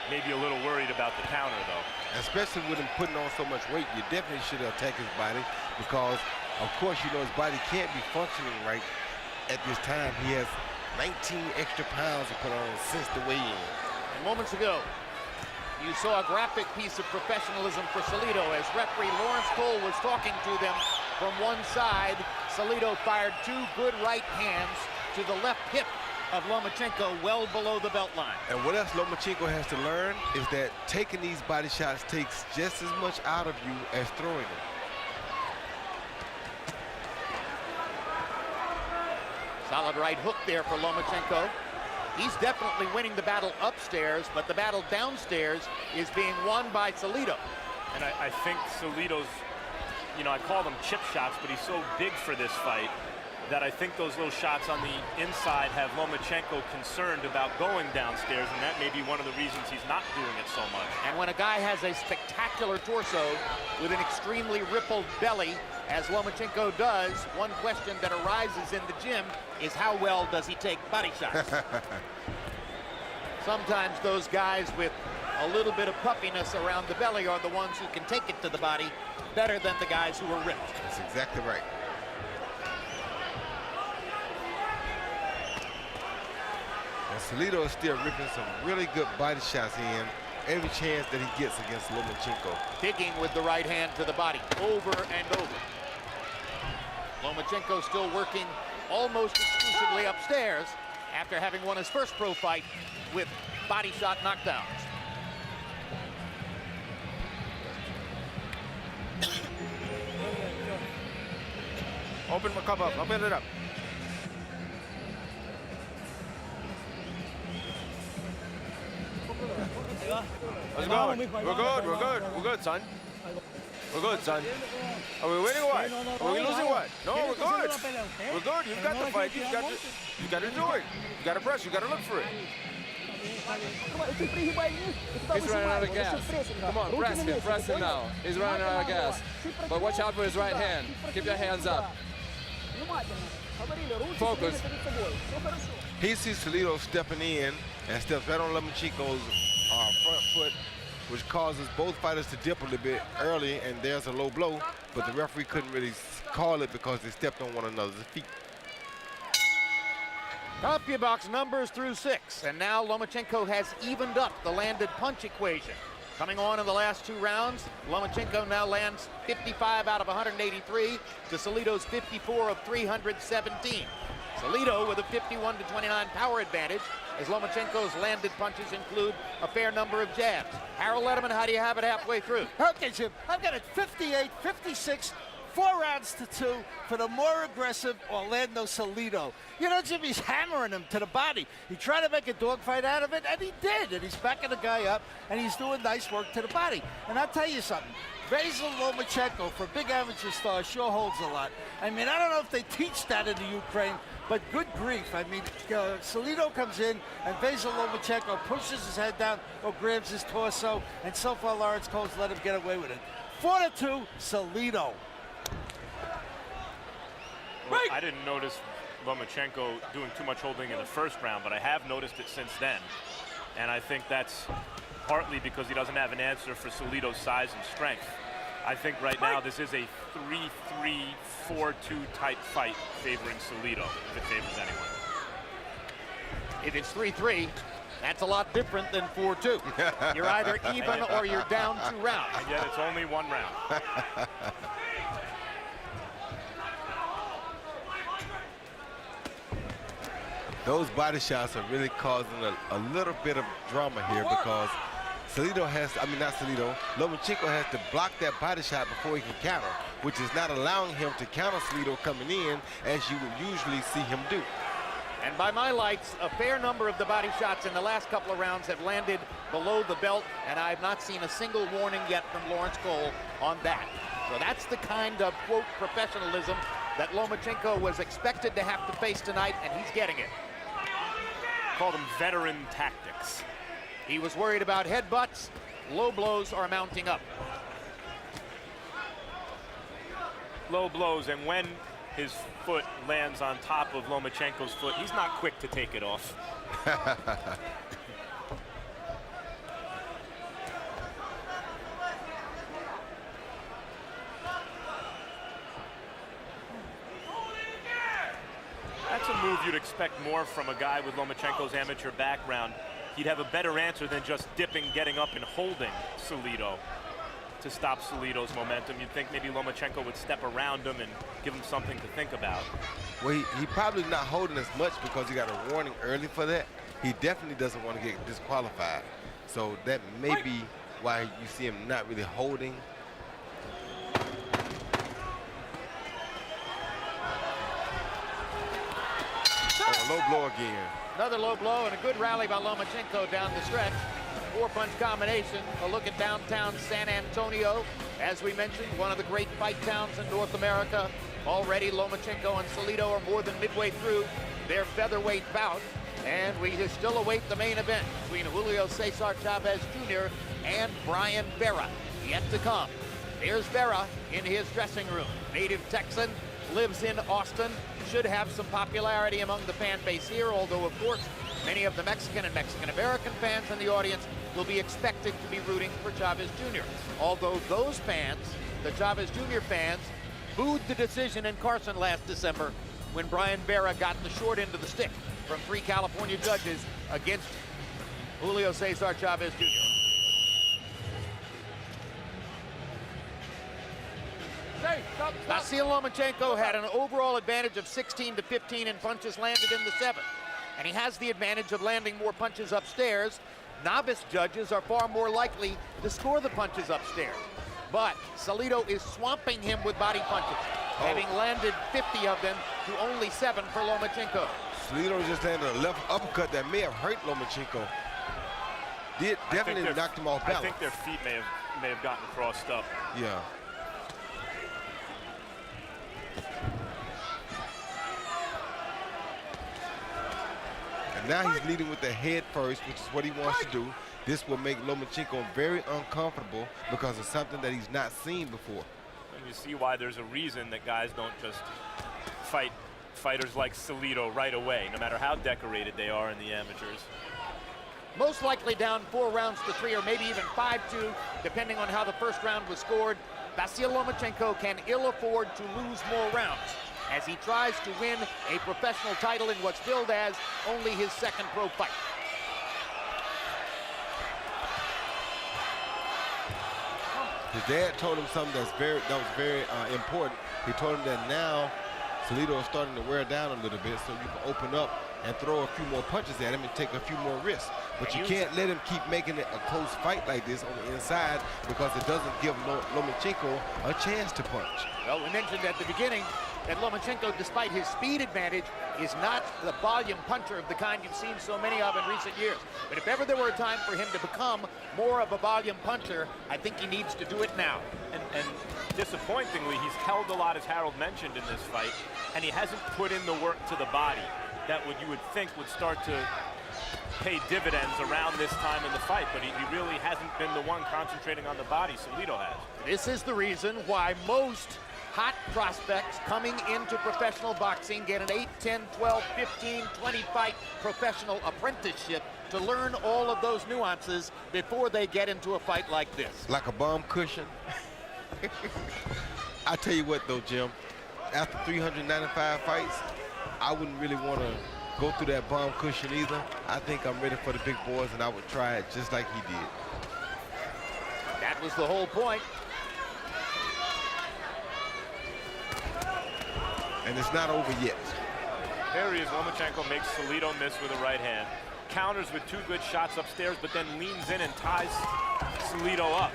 Maybe a little worried about the counter, though. Especially with him putting on so much weight, you definitely should attack his body because, of course, you know his body can't be functioning right at this time. He has 19 extra pounds to put on since the weigh-in. And moments ago, you saw a graphic piece of professionalism for Salido as referee Lawrence Cole was talking to them from one side. Salido fired 2 good right hands to the left hip of Lomachenko, well below the belt line. And what else Lomachenko has to learn is that taking these body shots takes just as much out of you as throwing them. Solid right hook there for Lomachenko. He's definitely winning the battle upstairs, but the battle downstairs is being won by Salido. And I think Salido's, you know, I call them chip shots, but he's so big for this fight that I think those little shots on the inside have Lomachenko concerned about going downstairs, and that may be one of the reasons he's not doing it so much. And when a guy has a spectacular torso with an extremely rippled belly, as Lomachenko does, one question that arises in the gym is how well does he take body shots? Sometimes those guys with a little bit of puffiness around the belly are the ones who can take it to the body better than the guys who are ripped. That's exactly right. And Salido is still ripping some really good body shots in every chance that he gets against Lomachenko. Digging with the right hand to the body, over and over. Lomachenko still working almost exclusively upstairs after having won his first pro fight with body shot knockdowns. Open it up. Let's go. We're good. We're good. We're good, son. We're good, son. Are we winning or what? Are we losing what? No, we're good. We're good. You've got the fight. You've got to do it. You got to press. You got to look for it. He's running out of gas. Come on, press him now. He's running out of gas. But watch out for his right hand. Keep your hands up. Focus. He sees Salido stepping in and steps right on Lomachenko's front foot, which causes both fighters to dip a little bit early, and there's a low blow, but the referee couldn't really call it because they stepped on one another's feet. CompuBox numbers through 6, and now Lomachenko has evened up the landed punch equation. Coming on in the last 2 rounds, Lomachenko now lands 55 out of 183 to Salido's 54 of 317. Salido with a 51-29 power advantage, as Lomachenko's landed punches include a fair number of jabs. Harold Letterman, how do you have it halfway through? Okay, Jim, I've got it 58-56. 4 rounds to 2 for the more aggressive Orlando Salido. You know, Jim, he's hammering him to the body. He tried to make a dogfight out of it, and he did. And he's backing the guy up, and he's doing nice work to the body. And I'll tell you something. Vasyl Lomachenko, for big amateur star, sure holds a lot. I mean, I don't know if they teach that in the Ukraine, but good grief. I mean, Salido comes in, and Vasyl Lomachenko pushes his head down or grabs his torso, and so far Lawrence Cole's let him get away with it. 4-2, Salido. Well, I didn't notice Lomachenko doing too much holding in the first round, but I have noticed it since then. And I think that's partly because he doesn't have an answer for Salido's size and strength. I think right now this is a 3-3, 4-2 type fight favoring Salido, if it favors anyone. If it's 3-3, that's a lot different than 4-2. You're either even or you're down 2 rounds. And yet it's only 1 round. Those body shots are really causing a little bit of drama here because Salido has, I mean not Salido, Lomachenko has to block that body shot before he can counter, which is not allowing him to counter Salido coming in as you would usually see him do. And by my lights, a fair number of the body shots in the last couple of rounds have landed below the belt, and I have not seen a single warning yet from Lawrence Cole on that. So that's the kind of, quote, professionalism that Lomachenko was expected to have to face tonight, and he's getting it. Call them veteran tactics. He was worried about headbutts. Low blows are mounting up. Low blows, and when his foot lands on top of Lomachenko's foot, he's not quick to take it off. That's a move you'd expect more from a guy with Lomachenko's amateur background. He'd have a better answer than just dipping, getting up, and holding Salido to stop Salido's momentum. You'd think maybe Lomachenko would step around him and give him something to think about. Well, he probably not holding as much because he got a warning early for that. He definitely doesn't want to get disqualified. So that may be why you see him not really holding. Oh, low blow again. Another low blow and a good rally by Lomachenko down the stretch. 4-punch combination. A look at downtown San Antonio. As we mentioned, one of the great fight towns in North America. Already Lomachenko and Salido are more than midway through their featherweight bout. And we still await the main event between Julio Cesar Chavez Jr. and Brian Vera. Yet to come. Here's Vera in his dressing room. Native Texan, lives in Austin. Should have some popularity among the fan base here, although of course many of the Mexican and Mexican-American fans in the audience will be expected to be rooting for Chavez Jr. Although those fans, the Chavez Jr. fans, booed the decision in Carson last December when Brian Vera got the short end of the stick from 3 California judges against Julio Cesar Chavez Jr. Vasyl Lomachenko had an overall advantage of 16-15 in punches landed in the 7th. And he has the advantage of landing more punches upstairs. Novice judges are far more likely to score the punches upstairs. But Salido is swamping him with body punches, having landed 50 of them to only 7 for Lomachenko. Salido just landed a left uppercut that may have hurt Lomachenko. definitely knocked him off balance. I think their feet may have gotten crossed up. Yeah. And now he's leading with the head first, which is what he wants to do. This will make Lomachenko very uncomfortable because it's something that he's not seen before. And you see why there's a reason that guys don't just fight fighters like Salido right away, no matter how decorated they are in the amateurs. Most likely down 4 rounds to 3, or maybe even 5-2, depending on how the first round was scored. Vasyl Lomachenko can ill afford to lose more rounds as he tries to win a professional title in what's billed as only his second pro fight. His dad told him something that was very important. He told him that now Salido is starting to wear down a little bit, so you can open up and throw a few more punches at him and take a few more risks. But you can't let him keep making it a close fight like this on the inside, because it doesn't give Lomachenko a chance to punch. Well, we mentioned at the beginning that Lomachenko, despite his speed advantage, is not the volume puncher of the kind you've seen so many of in recent years. But if ever there were a time for him to become more of a volume puncher, I think he needs to do it now. And disappointingly, he's held a lot, as Harold mentioned, in this fight, and he hasn't put in the work to the body that you would think would start to pay dividends around this time in the fight, but he really hasn't been the one concentrating on the body. Salido has. This is the reason why most hot prospects coming into professional boxing get an 8, 10, 12, 15, 20 fight professional apprenticeship to learn all of those nuances before they get into a fight like this. Like a bomb cushion. I tell you what though, Jim, after 395 fights, I wouldn't really want to go through that bomb cushion either. I think I'm ready for the big boys, and I would try it just like he did. That was the whole point. And it's not over yet. There he is. Lomachenko makes Salido miss with a right hand. Counters with 2 good shots upstairs, but then leans in and ties Salido up,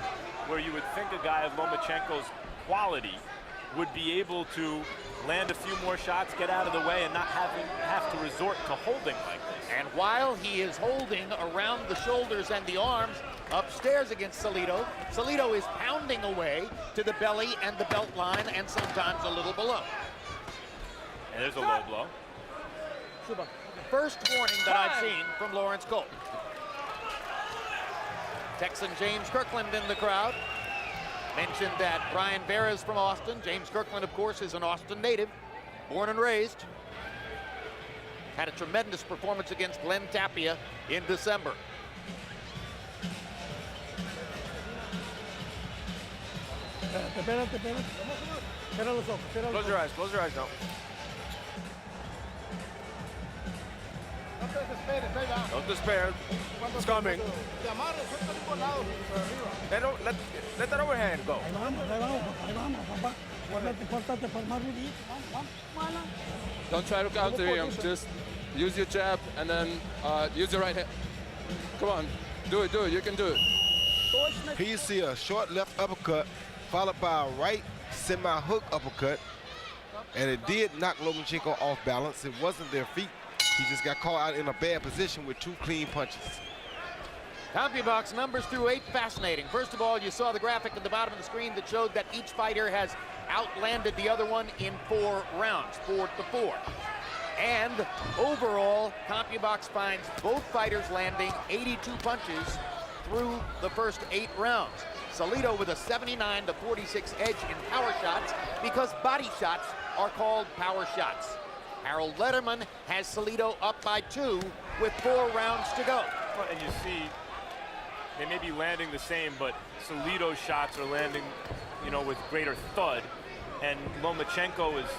where you would think a guy of Lomachenko's quality would be able to land a few more shots, get out of the way, and not have to resort to holding like this. And while he is holding around the shoulders and the arms upstairs against Salido, Salido is pounding away to the belly and the belt line, and sometimes a little below. And there's a low blow. First warning that I've seen from Lawrence Cole. Texan James Kirkland in the crowd. Mentioned that Brian Vera is from Austin. James Kirkland, of course, is an Austin native, born and raised. Had a tremendous performance against Glenn Tapia in December. Close your eyes now. Don't despair. It's coming. Let that overhand go. Don't try to counter him. Just use your jab and then use your right hand. Come on, do it. You can do it. Here you see a short left uppercut followed by a right semi-hook uppercut, and it did knock Lomachenko off balance. It wasn't their feet. He just got caught out in a bad position with 2 clean punches. CompuBox numbers through 8, fascinating. First of all, you saw the graphic at the bottom of the screen that showed that each fighter has outlanded the other one in 4 rounds, 4-4. And overall, CompuBox finds both fighters landing 82 punches through the first 8 rounds. Salido with a 79-46 edge in power shots, because body shots are called power shots. Harold Letterman has Salido up by 2 with 4 rounds to go. Well, and you see, they may be landing the same, but Salido's shots are landing, with greater thud, and Lomachenko is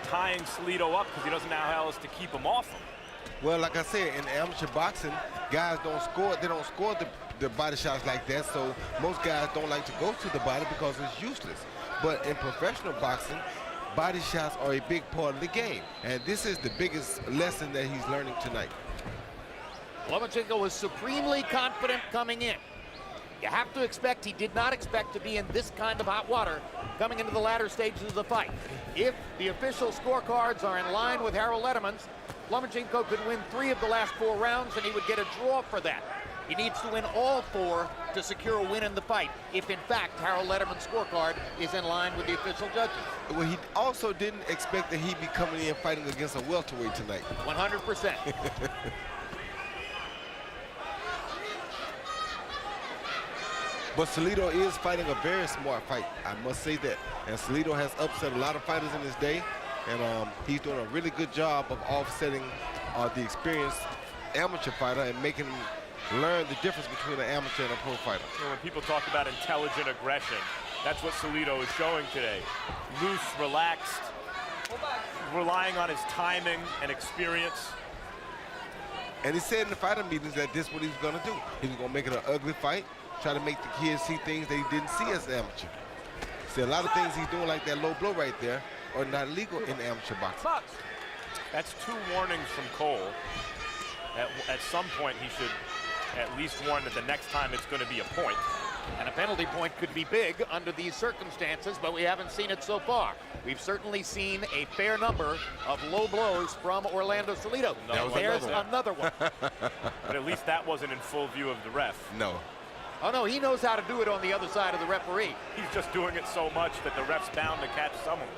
tying Salido up because he doesn't know how else to keep him off him. Well, like I said, in amateur boxing, guys don't score. They don't score the body shots like that, so most guys don't like to go to the body because it's useless. But in professional boxing, body shots are a big part of the game, and this is the biggest lesson that he's learning tonight. Lomachenko was supremely confident coming in. You have to expect he did not expect to be in this kind of hot water coming into the latter stages of the fight. If the official scorecards are in line with Harold Letterman's, Lomachenko could win 3 of the last 4 rounds, and he would get a draw for that. He needs to win all 4 to secure a win in the fight, if in fact Harold Lederman's scorecard is in line with the official judges. Well, he also didn't expect that he'd be coming in fighting against a welterweight tonight. 100%. But Salido is fighting a very smart fight, I must say that. And Salido has upset a lot of fighters in his day, and he's doing a really good job of offsetting the experienced amateur fighter and making him learn the difference between an amateur and a pro fighter. You know, when people talk about intelligent aggression, that's what Salido is showing today. Loose, relaxed, relying on his timing and experience. And he said in the fighter meetings that this is what he's gonna do. He was gonna make it an ugly fight, try to make the kids see things they didn't see as an amateur. See, a lot of things he's doing, like that low blow right there, are not legal in amateur boxing. That's 2 warnings from Cole. At some point, he should at least warn that the next time it's going to be a point. And a penalty point could be big under these circumstances, but we haven't seen it so far. We've certainly seen a fair number of low blows from Orlando Salido. There's another one. But at least that wasn't in full view of the ref. No. Oh, no, he knows how to do it on the other side of the referee. He's just doing it so much that the ref's bound to catch someone.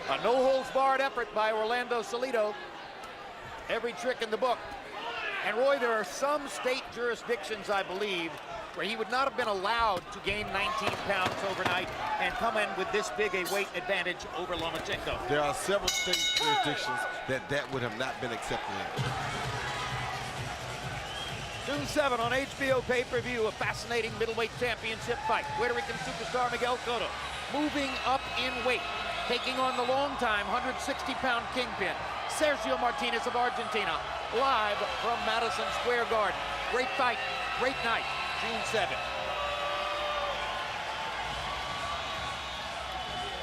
A no-holds-barred effort by Orlando Salido. Every trick in the book. And Roy, there are some state jurisdictions, I believe, where he would not have been allowed to gain 19 pounds overnight and come in with this big a weight advantage over Lomachenko. There are several state jurisdictions that would have not been accepted in. June 7 on HBO pay-per-view, a fascinating middleweight championship fight. Puerto Rican superstar Miguel Cotto moving up in weight, taking on the long-time 160-pound kingpin, Sergio Martinez of Argentina, live from Madison Square Garden. Great fight, great night, June 7.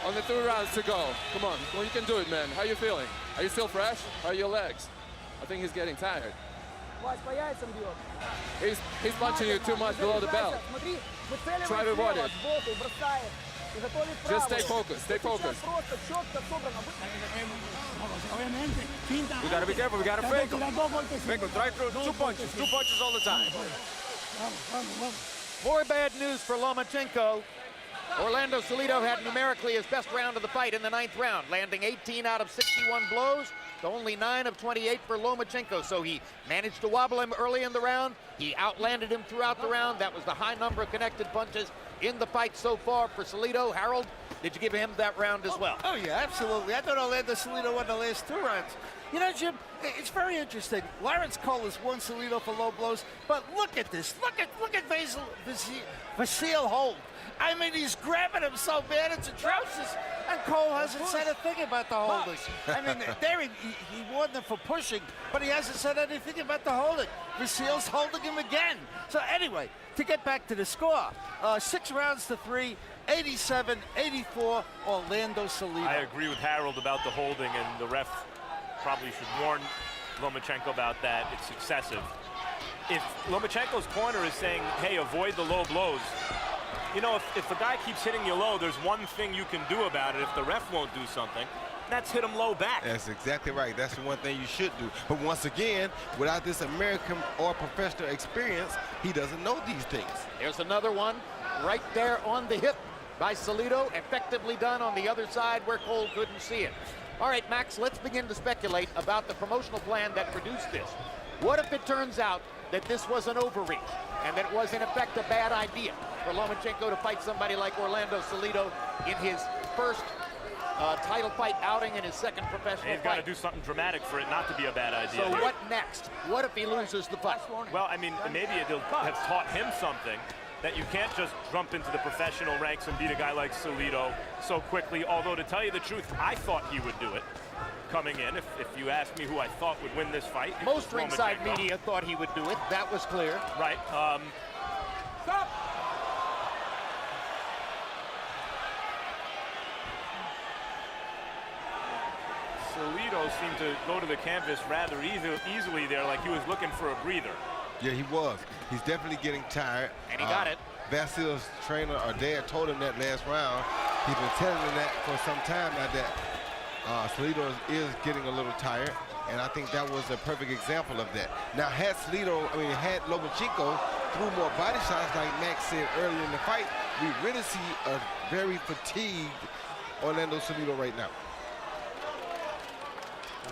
Only 2 rounds to go. Come on, well, you can do it, man. How you feeling? Are you still fresh? How are your legs? I think he's getting tired. He's punching you too much below the belt. Try to avoid it. Just stay focused, stay focused. We gotta be careful, we gotta fake him. Fake him, try through 2 punches all the time. More bad news for Lomachenko. Orlando Salido had numerically his best round of the fight in the 9th round, landing 18 out of 61 blows, to only 9 of 28 for Lomachenko. So he managed to wobble him early in the round. He outlanded him throughout the round. That was the high number of connected punches in the fight so far for Salido. Harold, did you give him that round as well? Oh yeah, absolutely. I thought Orlando Salido won the last 2 rounds. You know, Jim, it's very interesting. Lawrence Cole has won Salido for low blows, but look at this. Look at Vasil hold. I mean, he's grabbing him so bad, it's atrocious. And Cole hasn't said a thing about the holding. I mean, there he warned them for pushing, but he hasn't said anything about the holding. Vasil's holding him again. So anyway, to get back to the score, 6 rounds to 3, 87-84, Orlando Salido. I agree with Harold about the holding, and the ref probably should warn Lomachenko about that. It's excessive. If Lomachenko's corner is saying, hey, avoid the low blows, you know, if the guy keeps hitting you low, there's one thing you can do about it. If the ref won't do something, that's hit him low back. That's exactly right. That's the one thing you should do. But once again, without this American or professional experience, he doesn't know these things. There's another one right there on the hip by Salido, effectively done on the other side where Cole couldn't see it. All right, Max, let's begin to speculate about the promotional plan that produced this. What if it turns out that this was an overreach and that it was, in effect, a bad idea for Lomachenko to fight somebody like Orlando Salido in his first title fight outing in his second professional fight? He's got to do something dramatic for it not to be a bad idea. So what next? What if he loses the fight? Well, I mean, maybe it'll have taught him something, that you can't just jump into the professional ranks and beat a guy like Salido so quickly. Although, to tell you the truth, I thought he would do it coming in. If you ask me who I thought would win this fight, most ringside media thought he would do it. That was clear. Right. Stop! Salido seemed to go to the canvas rather easily there, like he was looking for a breather. Yeah, he was. He's definitely getting tired. And he got it. Vasil's trainer or dad told him that last round. He's been telling him that for some time now, that Salido is getting a little tired. And I think that was a perfect example of that. Now, had Lomachenko threw more body shots, like Max said earlier in the fight, we really see a very fatigued Orlando Salido right now.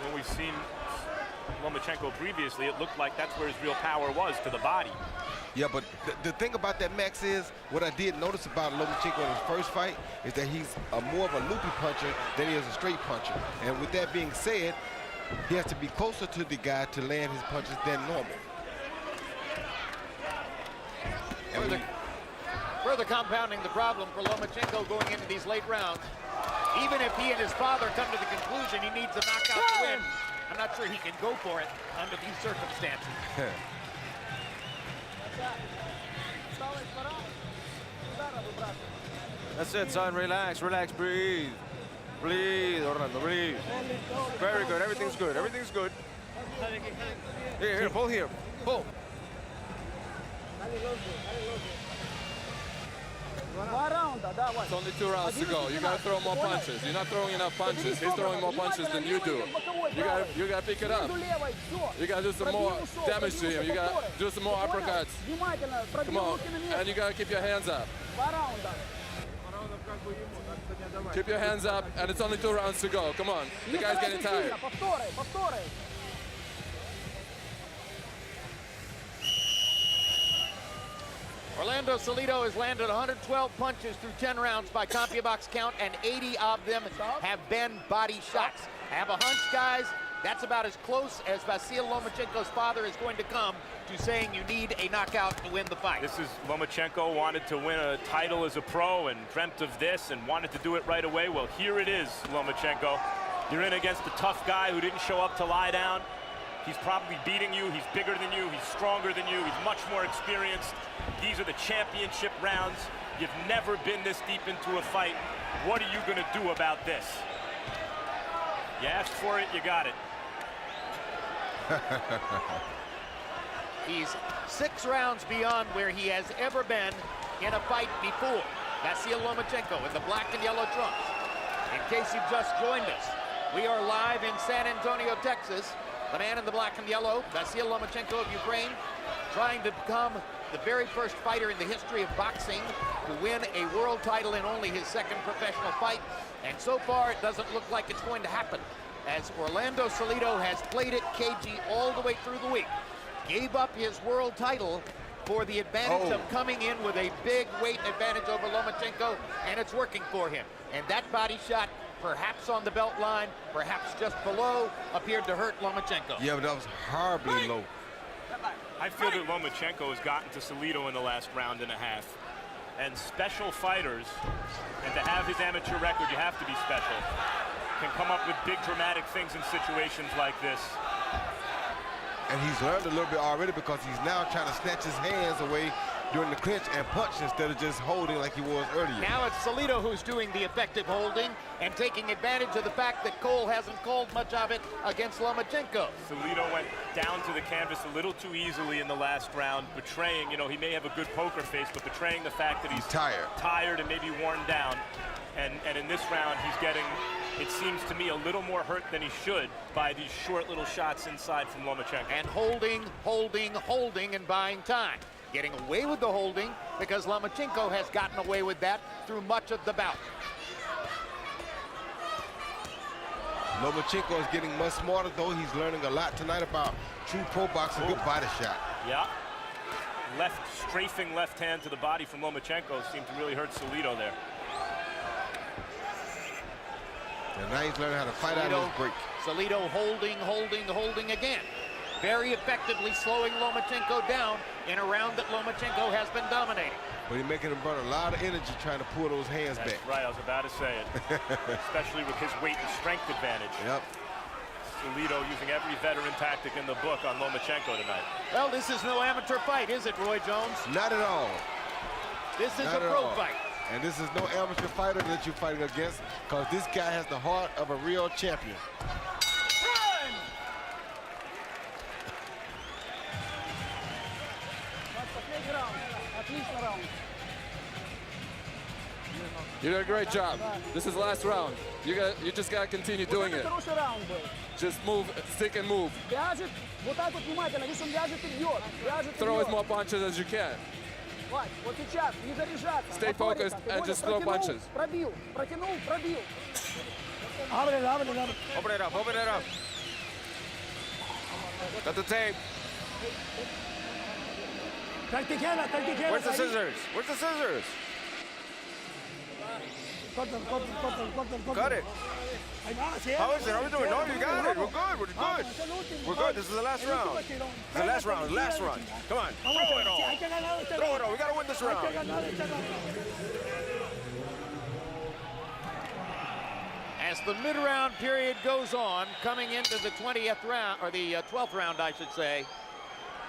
When we've seen Lomachenko previously, it looked like that's where his real power was, to the body. Yeah, but the thing about that, Max, is what I did notice about Lomachenko in his first fight is that he's more of a loopy puncher than he is a straight puncher. And with that being said, he has to be closer to the guy to land his punches than normal. Further compounding the problem for Lomachenko going into these late rounds. Even if he and his father come to the conclusion he needs a knockout to win, I'm not sure he can go for it under these circumstances. That's it, son. Relax, relax, breathe. Breathe, Orlando, breathe. Very good. Everything's good. Everything's good. Here, pull here. Pull. It's only 2 rounds to go. You gotta throw more punches. You're not throwing enough punches. He's throwing more punches than you do. You gotta pick it up. You gotta do some more damage to him. You gotta do some more uppercuts. Come on. And you gotta keep your hands up. Keep your hands up, and it's only 2 rounds to go. Come on. The guy's getting tired. Orlando Salido has landed 112 punches through 10 rounds by CompuBox count, and 80 of them have been body shots. I have a hunch, guys, that's about as close as Vasil Lomachenko's father is going to come to saying you need a knockout to win the fight. This is Lomachenko wanted to win a title as a pro and dreamt of this and wanted to do it right away. Well, here it is, Lomachenko. You're in against a tough guy who didn't show up to lie down. He's probably beating you. He's bigger than you. He's stronger than you. He's much more experienced. These are the championship rounds. You've never been this deep into a fight. What are you going to do about this? You asked for it, you got it. He's 6 rounds beyond where he has ever been in a fight before. Vasil Lomachenko in the black and yellow trunks. In case you've just joined us, we are live in San Antonio, Texas. The man in the black and yellow, Vasil Lomachenko of Ukraine, trying to become the very first fighter in the history of boxing to win a world title in only his 2nd professional fight. And so far, it doesn't look like it's going to happen, as Orlando Salido has played it cagey all the way through the week. Gave up his world title for the advantage of coming in with a big weight advantage over Lomachenko, and it's working for him. And that body shot, perhaps on the belt line, perhaps just below, appeared to hurt Lomachenko. Yeah, but that was horribly low. I feel that Lomachenko has gotten to Salido in the last round and a half. And special fighters, and to have his amateur record, you have to be special, can come up with big dramatic things in situations like this. And he's learned a little bit already, because he's now trying to snatch his hands away during the clinch and punch instead of just holding like he was earlier. Now it's Salido who's doing the effective holding and taking advantage of the fact that Cole hasn't called much of it against Lomachenko. Salido went down to the canvas a little too easily in the last round, betraying, you know, he may have a good poker face, but betraying the fact that he's tired and maybe worn down. And in this round, he's getting, it seems to me, a little more hurt than he should by these short little shots inside from Lomachenko. And holding, and buying time. Getting away with the holding because Lomachenko has gotten away with that through much of the bout. Lomachenko is getting much smarter, though. He's learning a lot tonight about true pro boxing, good body shot. Yeah. Strafing left hand to the body from Lomachenko seemed to really hurt Salido there. And now he's learning how to fight out of his break. Salido holding again. Very effectively slowing Lomachenko down in a round that Lomachenko has been dominating. But he's making him burn a lot of energy trying to pull those hands back. Right, I was about to say it. Especially with his weight and strength advantage. Yep. Salido using every veteran tactic in the book on Lomachenko tonight. Well, this is no amateur fight, is it, Roy Jones? Not at all. This is a pro fight. And this is no amateur fighter that you're fighting against, because this guy has the heart of a real champion. At least a round. You did a great job. This is the last round. You just gotta continue doing it. Just move, stick and move. Throw as more punches as you can. Stay focused and just throw punches. Open it up, open it up. Got the tape. Where's the scissors? Where's the scissors? Cut it. How is it? How are we doing? No, you got it. We're good. We're good. We're good. This is the last round. This is the last round. Last run. Come on. Throw it all. Throw it all. We got to win this round. As the mid-round period goes on, coming into the 20th round, or the 12th round, I should say,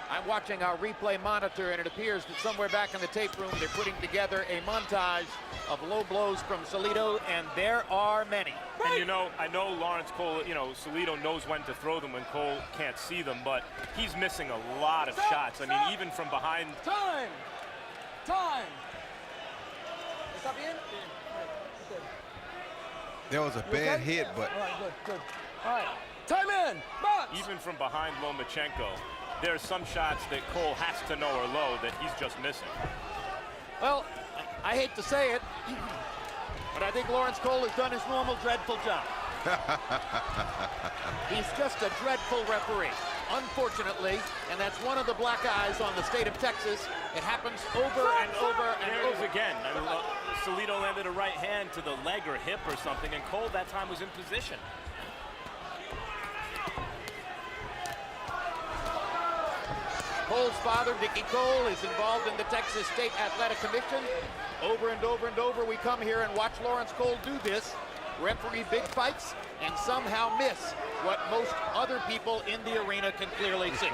I'm watching our replay monitor, and it appears that somewhere back in the tape room, they're putting together a montage of low blows from Salido, and there are many. And you know, I know Lawrence Cole, you know, Salido knows when to throw them when Cole can't see them, but he's missing a lot of shots. I mean, even from behind. Time! There was a bad hit, but. All right, good. All right, time in, box! Even from behind Lomachenko, there are some shots that Cole has to know are low that he's just missing. Well, I hate to say it, but I think Lawrence Cole has done his normal dreadful job. He's just a dreadful referee, unfortunately, and that's one of the black eyes on the state of Texas. It happens over and over and there over. it is again. I mean, Salido landed a right hand to the leg or hip or something, and Cole that time was in position. Cole's father, Dickie Cole, is involved in the Texas State Athletic Commission. Over and over and over, we come here and watch Lawrence Cole do this, referee big fights, and somehow miss what most other people in the arena can clearly see.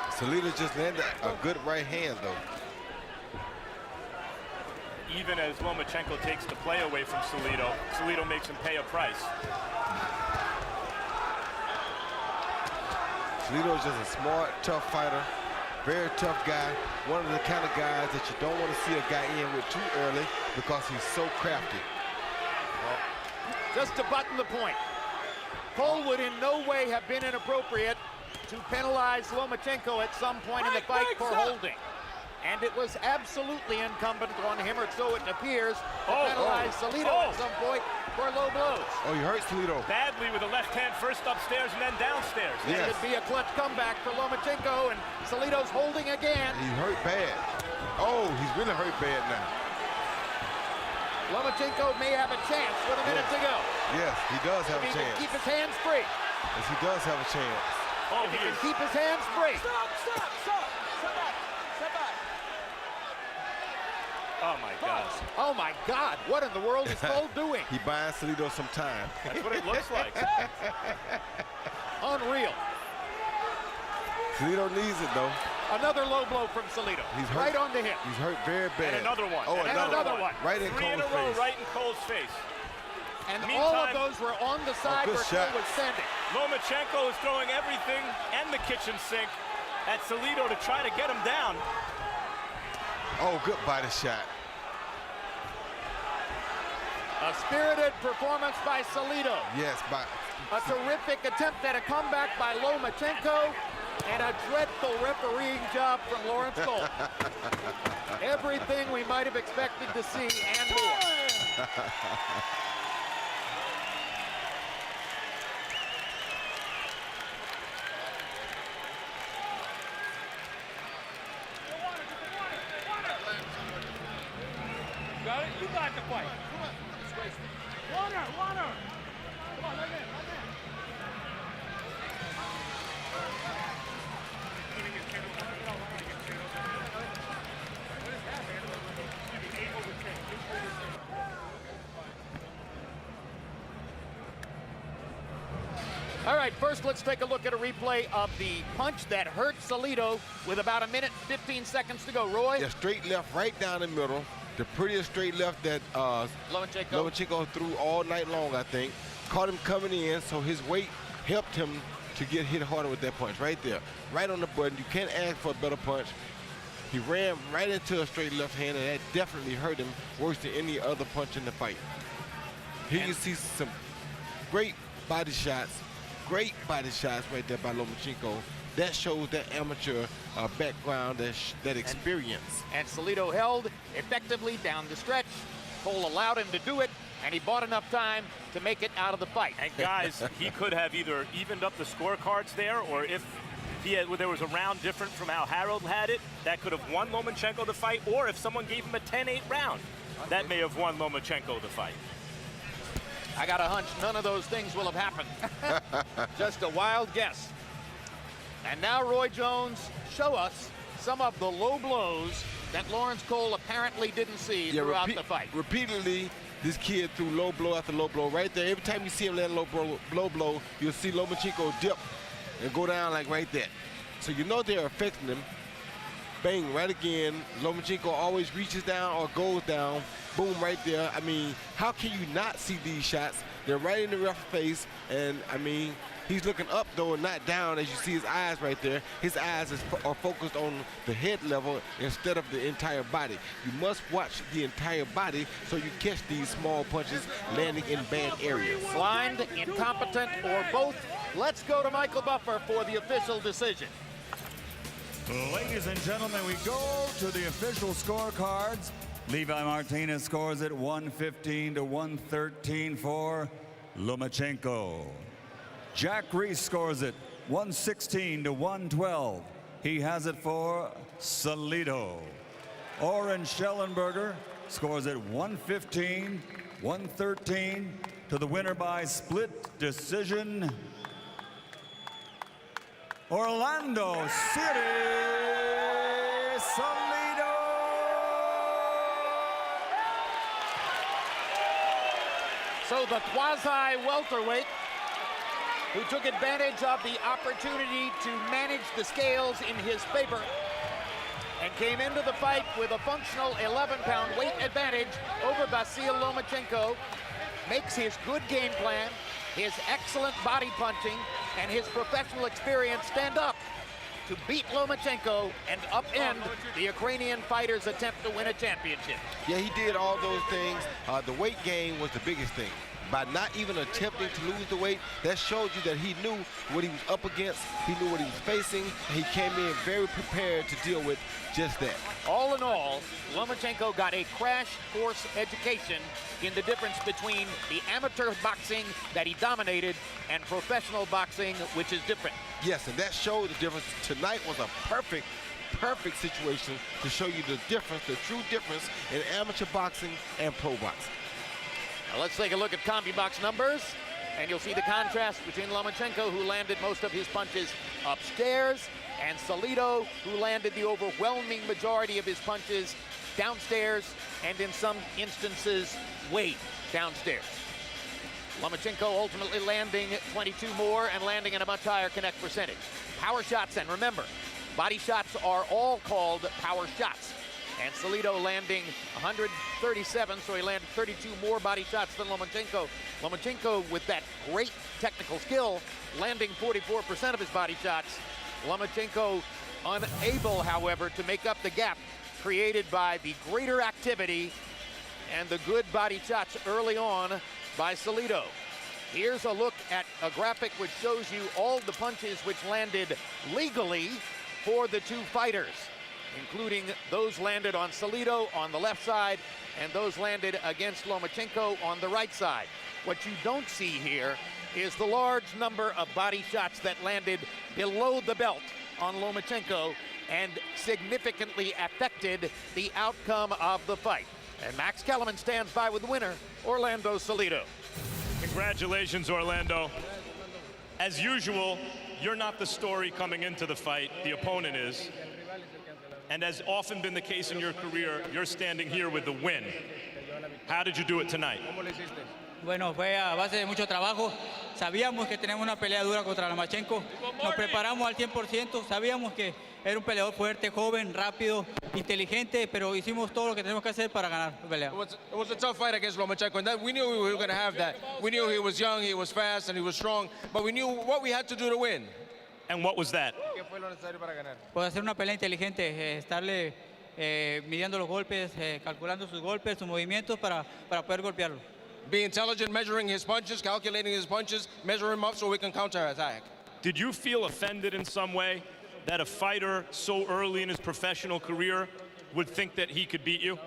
Salido just landed a good right hand, though. Even as Lomachenko takes the play away from Salido, Salido makes him pay a price. Salido is just a smart, tough fighter, very tough guy. One of the kind of guys that you don't want to see a guy in with too early because he's so crafty. Just to button the point, Cole would in no way have been inappropriate to penalize Lomachenko at some point in the fight for holding. And it was absolutely incumbent on him, or so it appears, to penalize Salido at some point for low blows. Oh, you hurt Salido. Badly with a left hand, first upstairs and then downstairs. Yes. It could be a clutch comeback for Lomachenko, and Salido's holding again. He hurt bad. Oh, he's really hurt bad now. Lomachenko may have a chance with a minute to go. Yes, he does have a chance. He can keep his hands free. Yes, he does have a chance. Oh, he can keep his hands free. Stop! Step back! Oh my God. Oh my God, what in the world is Cole doing? He buying Salido some time. That's what it looks like. Unreal. Salido needs it, though. Another low blow from Salido. He's hurt. Right on the hip. He's hurt very bad. And another one. Oh, and another one. Right in Three Cole's in a row, face. right in Cole's face. And Meantime, all of those were on the side where shot. Cole was standing. Lomachenko is throwing everything and the kitchen sink at Salido to try to get him down. Oh, good body shot. A spirited performance by Salido. Yes, A terrific attempt at a comeback by Lomachenko, and a dreadful refereeing job from Lawrence Cole. Everything we might have expected to see and more. Got it? You got the fight. Come on. Water! Come on, let me in. All right, first let's take a look at a replay of the punch that hurt Salido with about a minute 15 seconds to go. Roy? Yeah, straight left right down the middle. The prettiest straight left that Lomachenko threw all night long, I think. Caught him coming in, so his weight helped him to get hit harder with that punch right there. Right on the button. You can't ask for a better punch. He ran right into a straight left hand, and that definitely hurt him worse than any other punch in the fight. Here you see some great body shots right there by Lomachenko. That shows that amateur background, that experience. And Salido held effectively down the stretch. Cole allowed him to do it, and he bought enough time to make it out of the fight. And guys, he could have either evened up the scorecards there, or if there was a round different from how Harold had it, that could have won Lomachenko the fight, or if someone gave him a 10-8 round, that may have won Lomachenko the fight. I got a hunch none of those things will have happened. Just a wild guess. And now Roy Jones, show us some of the low blows that Lawrence Cole apparently didn't see throughout the fight. Repeatedly, this kid threw low blow after low blow right there. Every time you see him land low blow, you'll see Lomachenko dip and go down like right there. So you know they're affecting him. Bang, right again. Lomachenko always reaches down or goes down. Boom, right there. I mean, how can you not see these shots? They're right in the ref's face, and I mean, he's looking up though and not down, as you see his eyes right there. His eyes are focused on the head level instead of the entire body. You must watch the entire body so you catch these small punches landing in bad areas. Blind, incompetent, or both. Let's go to Michael Buffer for the official decision. Ladies and gentlemen, we go to the official scorecards. Levi Martinez scores it 115 to 113 for Lomachenko. Jack Reese scores it 116 to 112. He has it for Salido. Oren Schellenberger scores it 115, 113 to the winner by split decision, Orlando City Salido. So the quasi-welterweight who took advantage of the opportunity to manage the scales in his favor and came into the fight with a functional 11-pound weight advantage over Vasyl Lomachenko, makes his good game plan, his excellent body punching, and his professional experience stand up to beat Lomachenko and upend the Ukrainian fighter's attempt to win a championship. Yeah, he did all those things. The weight gain was the biggest thing. By not even attempting to lose the weight, that showed you that he knew what he was up against, he knew what he was facing, and he came in very prepared to deal with just that. All in all, Lomachenko got a crash course education in the difference between the amateur boxing that he dominated and professional boxing, which is different. Yes, and that showed the difference. Tonight was a perfect situation to show you the difference, the true difference in amateur boxing and pro boxing. Now let's take a look at CombiBox numbers, and you'll see the contrast between Lomachenko, who landed most of his punches upstairs, and Salido, who landed the overwhelming majority of his punches downstairs, and in some instances, way downstairs. Lomachenko ultimately landing 22 more and landing in a much higher connect percentage. Power shots, and remember, body shots are all called power shots. And Salido landing 137, so he landed 32 more body shots than Lomachenko. Lomachenko, with that great technical skill, landing 44% of his body shots. Lomachenko unable, however, to make up the gap created by the greater activity and the good body shots early on by Salido. Here's a look at a graphic which shows you all the punches which landed legally for the two fighters, including those landed on Salido on the left side and those landed against Lomachenko on the right side. What you don't see here is the large number of body shots that landed below the belt on Lomachenko and significantly affected the outcome of the fight. And Max Kellerman stands by with the winner, Orlando Salido. Congratulations, Orlando. As usual, you're not the story coming into the fight, the opponent is. And as often been the case in your career, you're standing here with the win. How did you do it tonight? Bueno, fue a base de mucho trabajo. Sabíamos que tenemos una pelea dura contra Lomachenko. Nos preparamos al 100%. Sabíamos que era un peleador fuerte, joven, rápido, inteligente, pero hicimos todo lo que tenemos que hacer para ganar la pelea. It was a tough fight against Lomachenko, and we knew we were going to have that. We knew he was young, he was fast, and he was strong, but we knew what we had to do to win. And what was that? Pues hacer una pelea inteligente, estarle midiendo los golpes, calculando sus golpes, sus movimientos para poder golpearlo. Be intelligent, measuring his punches, calculating his punches, measure him up so we can counterattack. Did you feel offended in some way that a fighter so early in his professional career would think that he could beat you?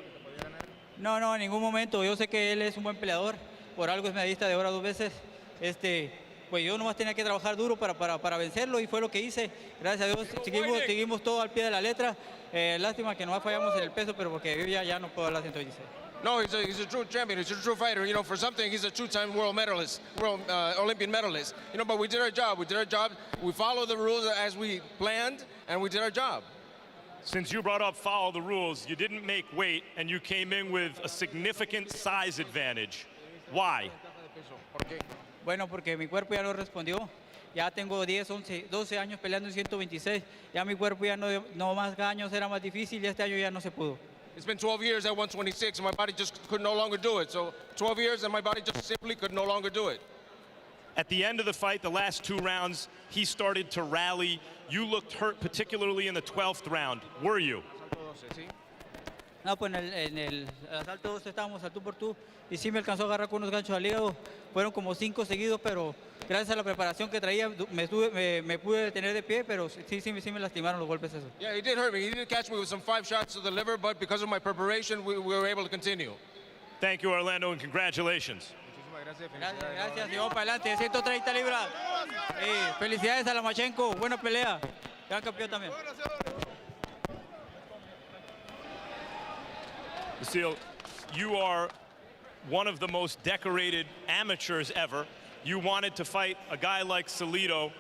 No, en ningún momento. Yo sé que él es un buen peleador. Por algo es medallista de oro 2 veces. Pues yo nomás tenía que trabajar duro para vencerlo y fue lo que hice. Gracias a Dios seguimos todo al pie de la letra. Lástima que nomás fallamos en el peso, pero porque yo ya no puedo hablar 116. No, he's a true champion. He's a true fighter. You know, for something, he's a two-time world medalist, Olympian medalist. You know, but we did our job. We followed the rules as we planned, and we did our job. Since you brought up follow the rules, you didn't make weight, and you came in with a significant size advantage. Why? Bueno, porque mi cuerpo ya no respondió. Ya tengo 10, 11, 12 años peleando en 126. Ya mi cuerpo ya no más años era más difícil y este año ya no se pudo. It's been 12 years at 126, and my body just could no longer do it. So 12 years, and my body just simply could no longer do it. At the end of the fight, the last 2 rounds, he started to rally. You looked hurt, particularly in the 12th round. Were you? No, pues en el asalto 2 estábamos al tú por tú y sí me alcanzó a agarrar con unos ganchos al hígado. Fueron como 5 seguidos, pero gracias a la preparación que traía me pude detener de pie, pero sí me lastimaron los golpes esos. Yeah, he did hurt me. He did catch me with some 5 shots to the liver, but because of my preparation, we were able to continue. Thank you, Orlando, and congratulations. Gracias, y vamos para adelante, 130 libras. Felicidades a Lomachenko, buena pelea. Gran campeón también. Vasil, you are one of the most decorated amateurs ever. You wanted to fight a guy like Salido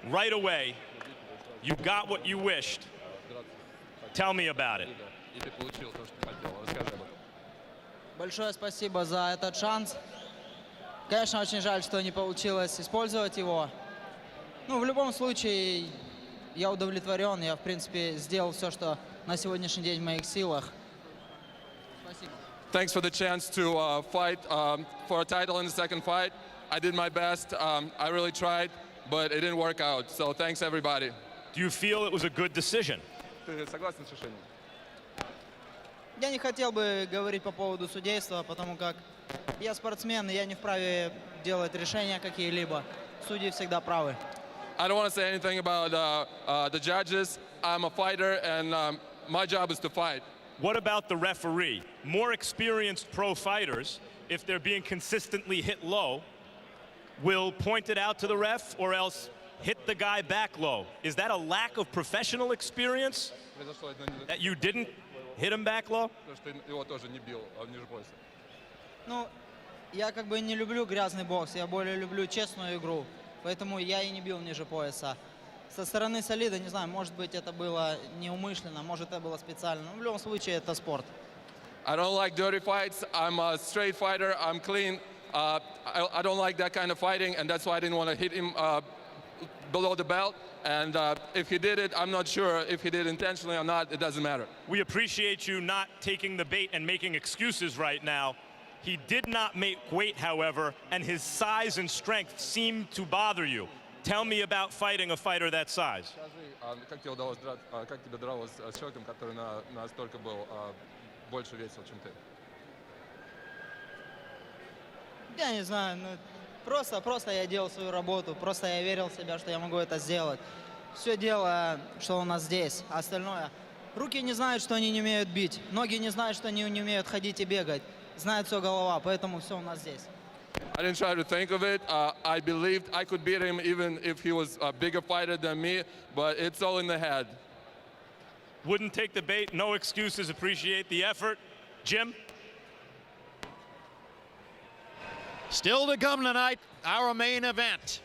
right away. You got what you wished. Tell me about it. Большое спасибо за этот шанс. Конечно, очень жаль, что не получилось использовать его. Ну, в любом случае, я удовлетворен. Я, в принципе, сделал все, что на сегодняшний день в моих силах. Спасибо. Thanks for the chance to fight for a title in the second fight. I did my best. I really tried, but it didn't work out. So thanks, everybody. Do you feel it was a good decision? Ты согласен с решением? Я не хотел бы говорить по поводу судейства, потому как я спортсмен, и я не вправе делать решения какие-либо. Судьи всегда правы. I don't want to say anything about the judges. I'm a fighter, and my job is to fight. What about the referee? More experienced pro fighters, if they're being consistently hit low, will point it out to the ref or else hit the guy back low. Is that a lack of professional experience? That you didn't hit him back low? Ну, я как бы не люблю грязный бокс, я более люблю честную игру, поэтому я и не бил ниже пояса. Со стороны Солида, не знаю, может быть, это было неумышленно, может, это было специально, но в любом случае это спорт. I don't like dirty fights. I'm a straight fighter. I'm clean. I don't like that kind of fighting, and that's why I didn't want to hit him below the belt. And if he did it, I'm not sure if he did intentionally or not. It doesn't matter. We appreciate you not taking the bait and making excuses right now. He did not make weight, however, and his size and strength seemed to bother you. Tell me about fighting a fighter that size. Как тебе удалось с человеком, который настолько был больше весил, чем ты? Я не знаю, ну, просто я делал свою работу, просто я верил в себя, что я могу это сделать. Все дело, что у нас здесь, а остальное. Руки не знают, что они не умеют бить, ноги не знают, что они не умеют ходить и бегать. Знает все голова, поэтому все у нас здесь. I didn't try to think of it. I believed I could beat him even if he was a bigger fighter than me, but it's all in the head. Wouldn't take the bait, no excuses, appreciate the effort. Jim? Still to come tonight, our main event.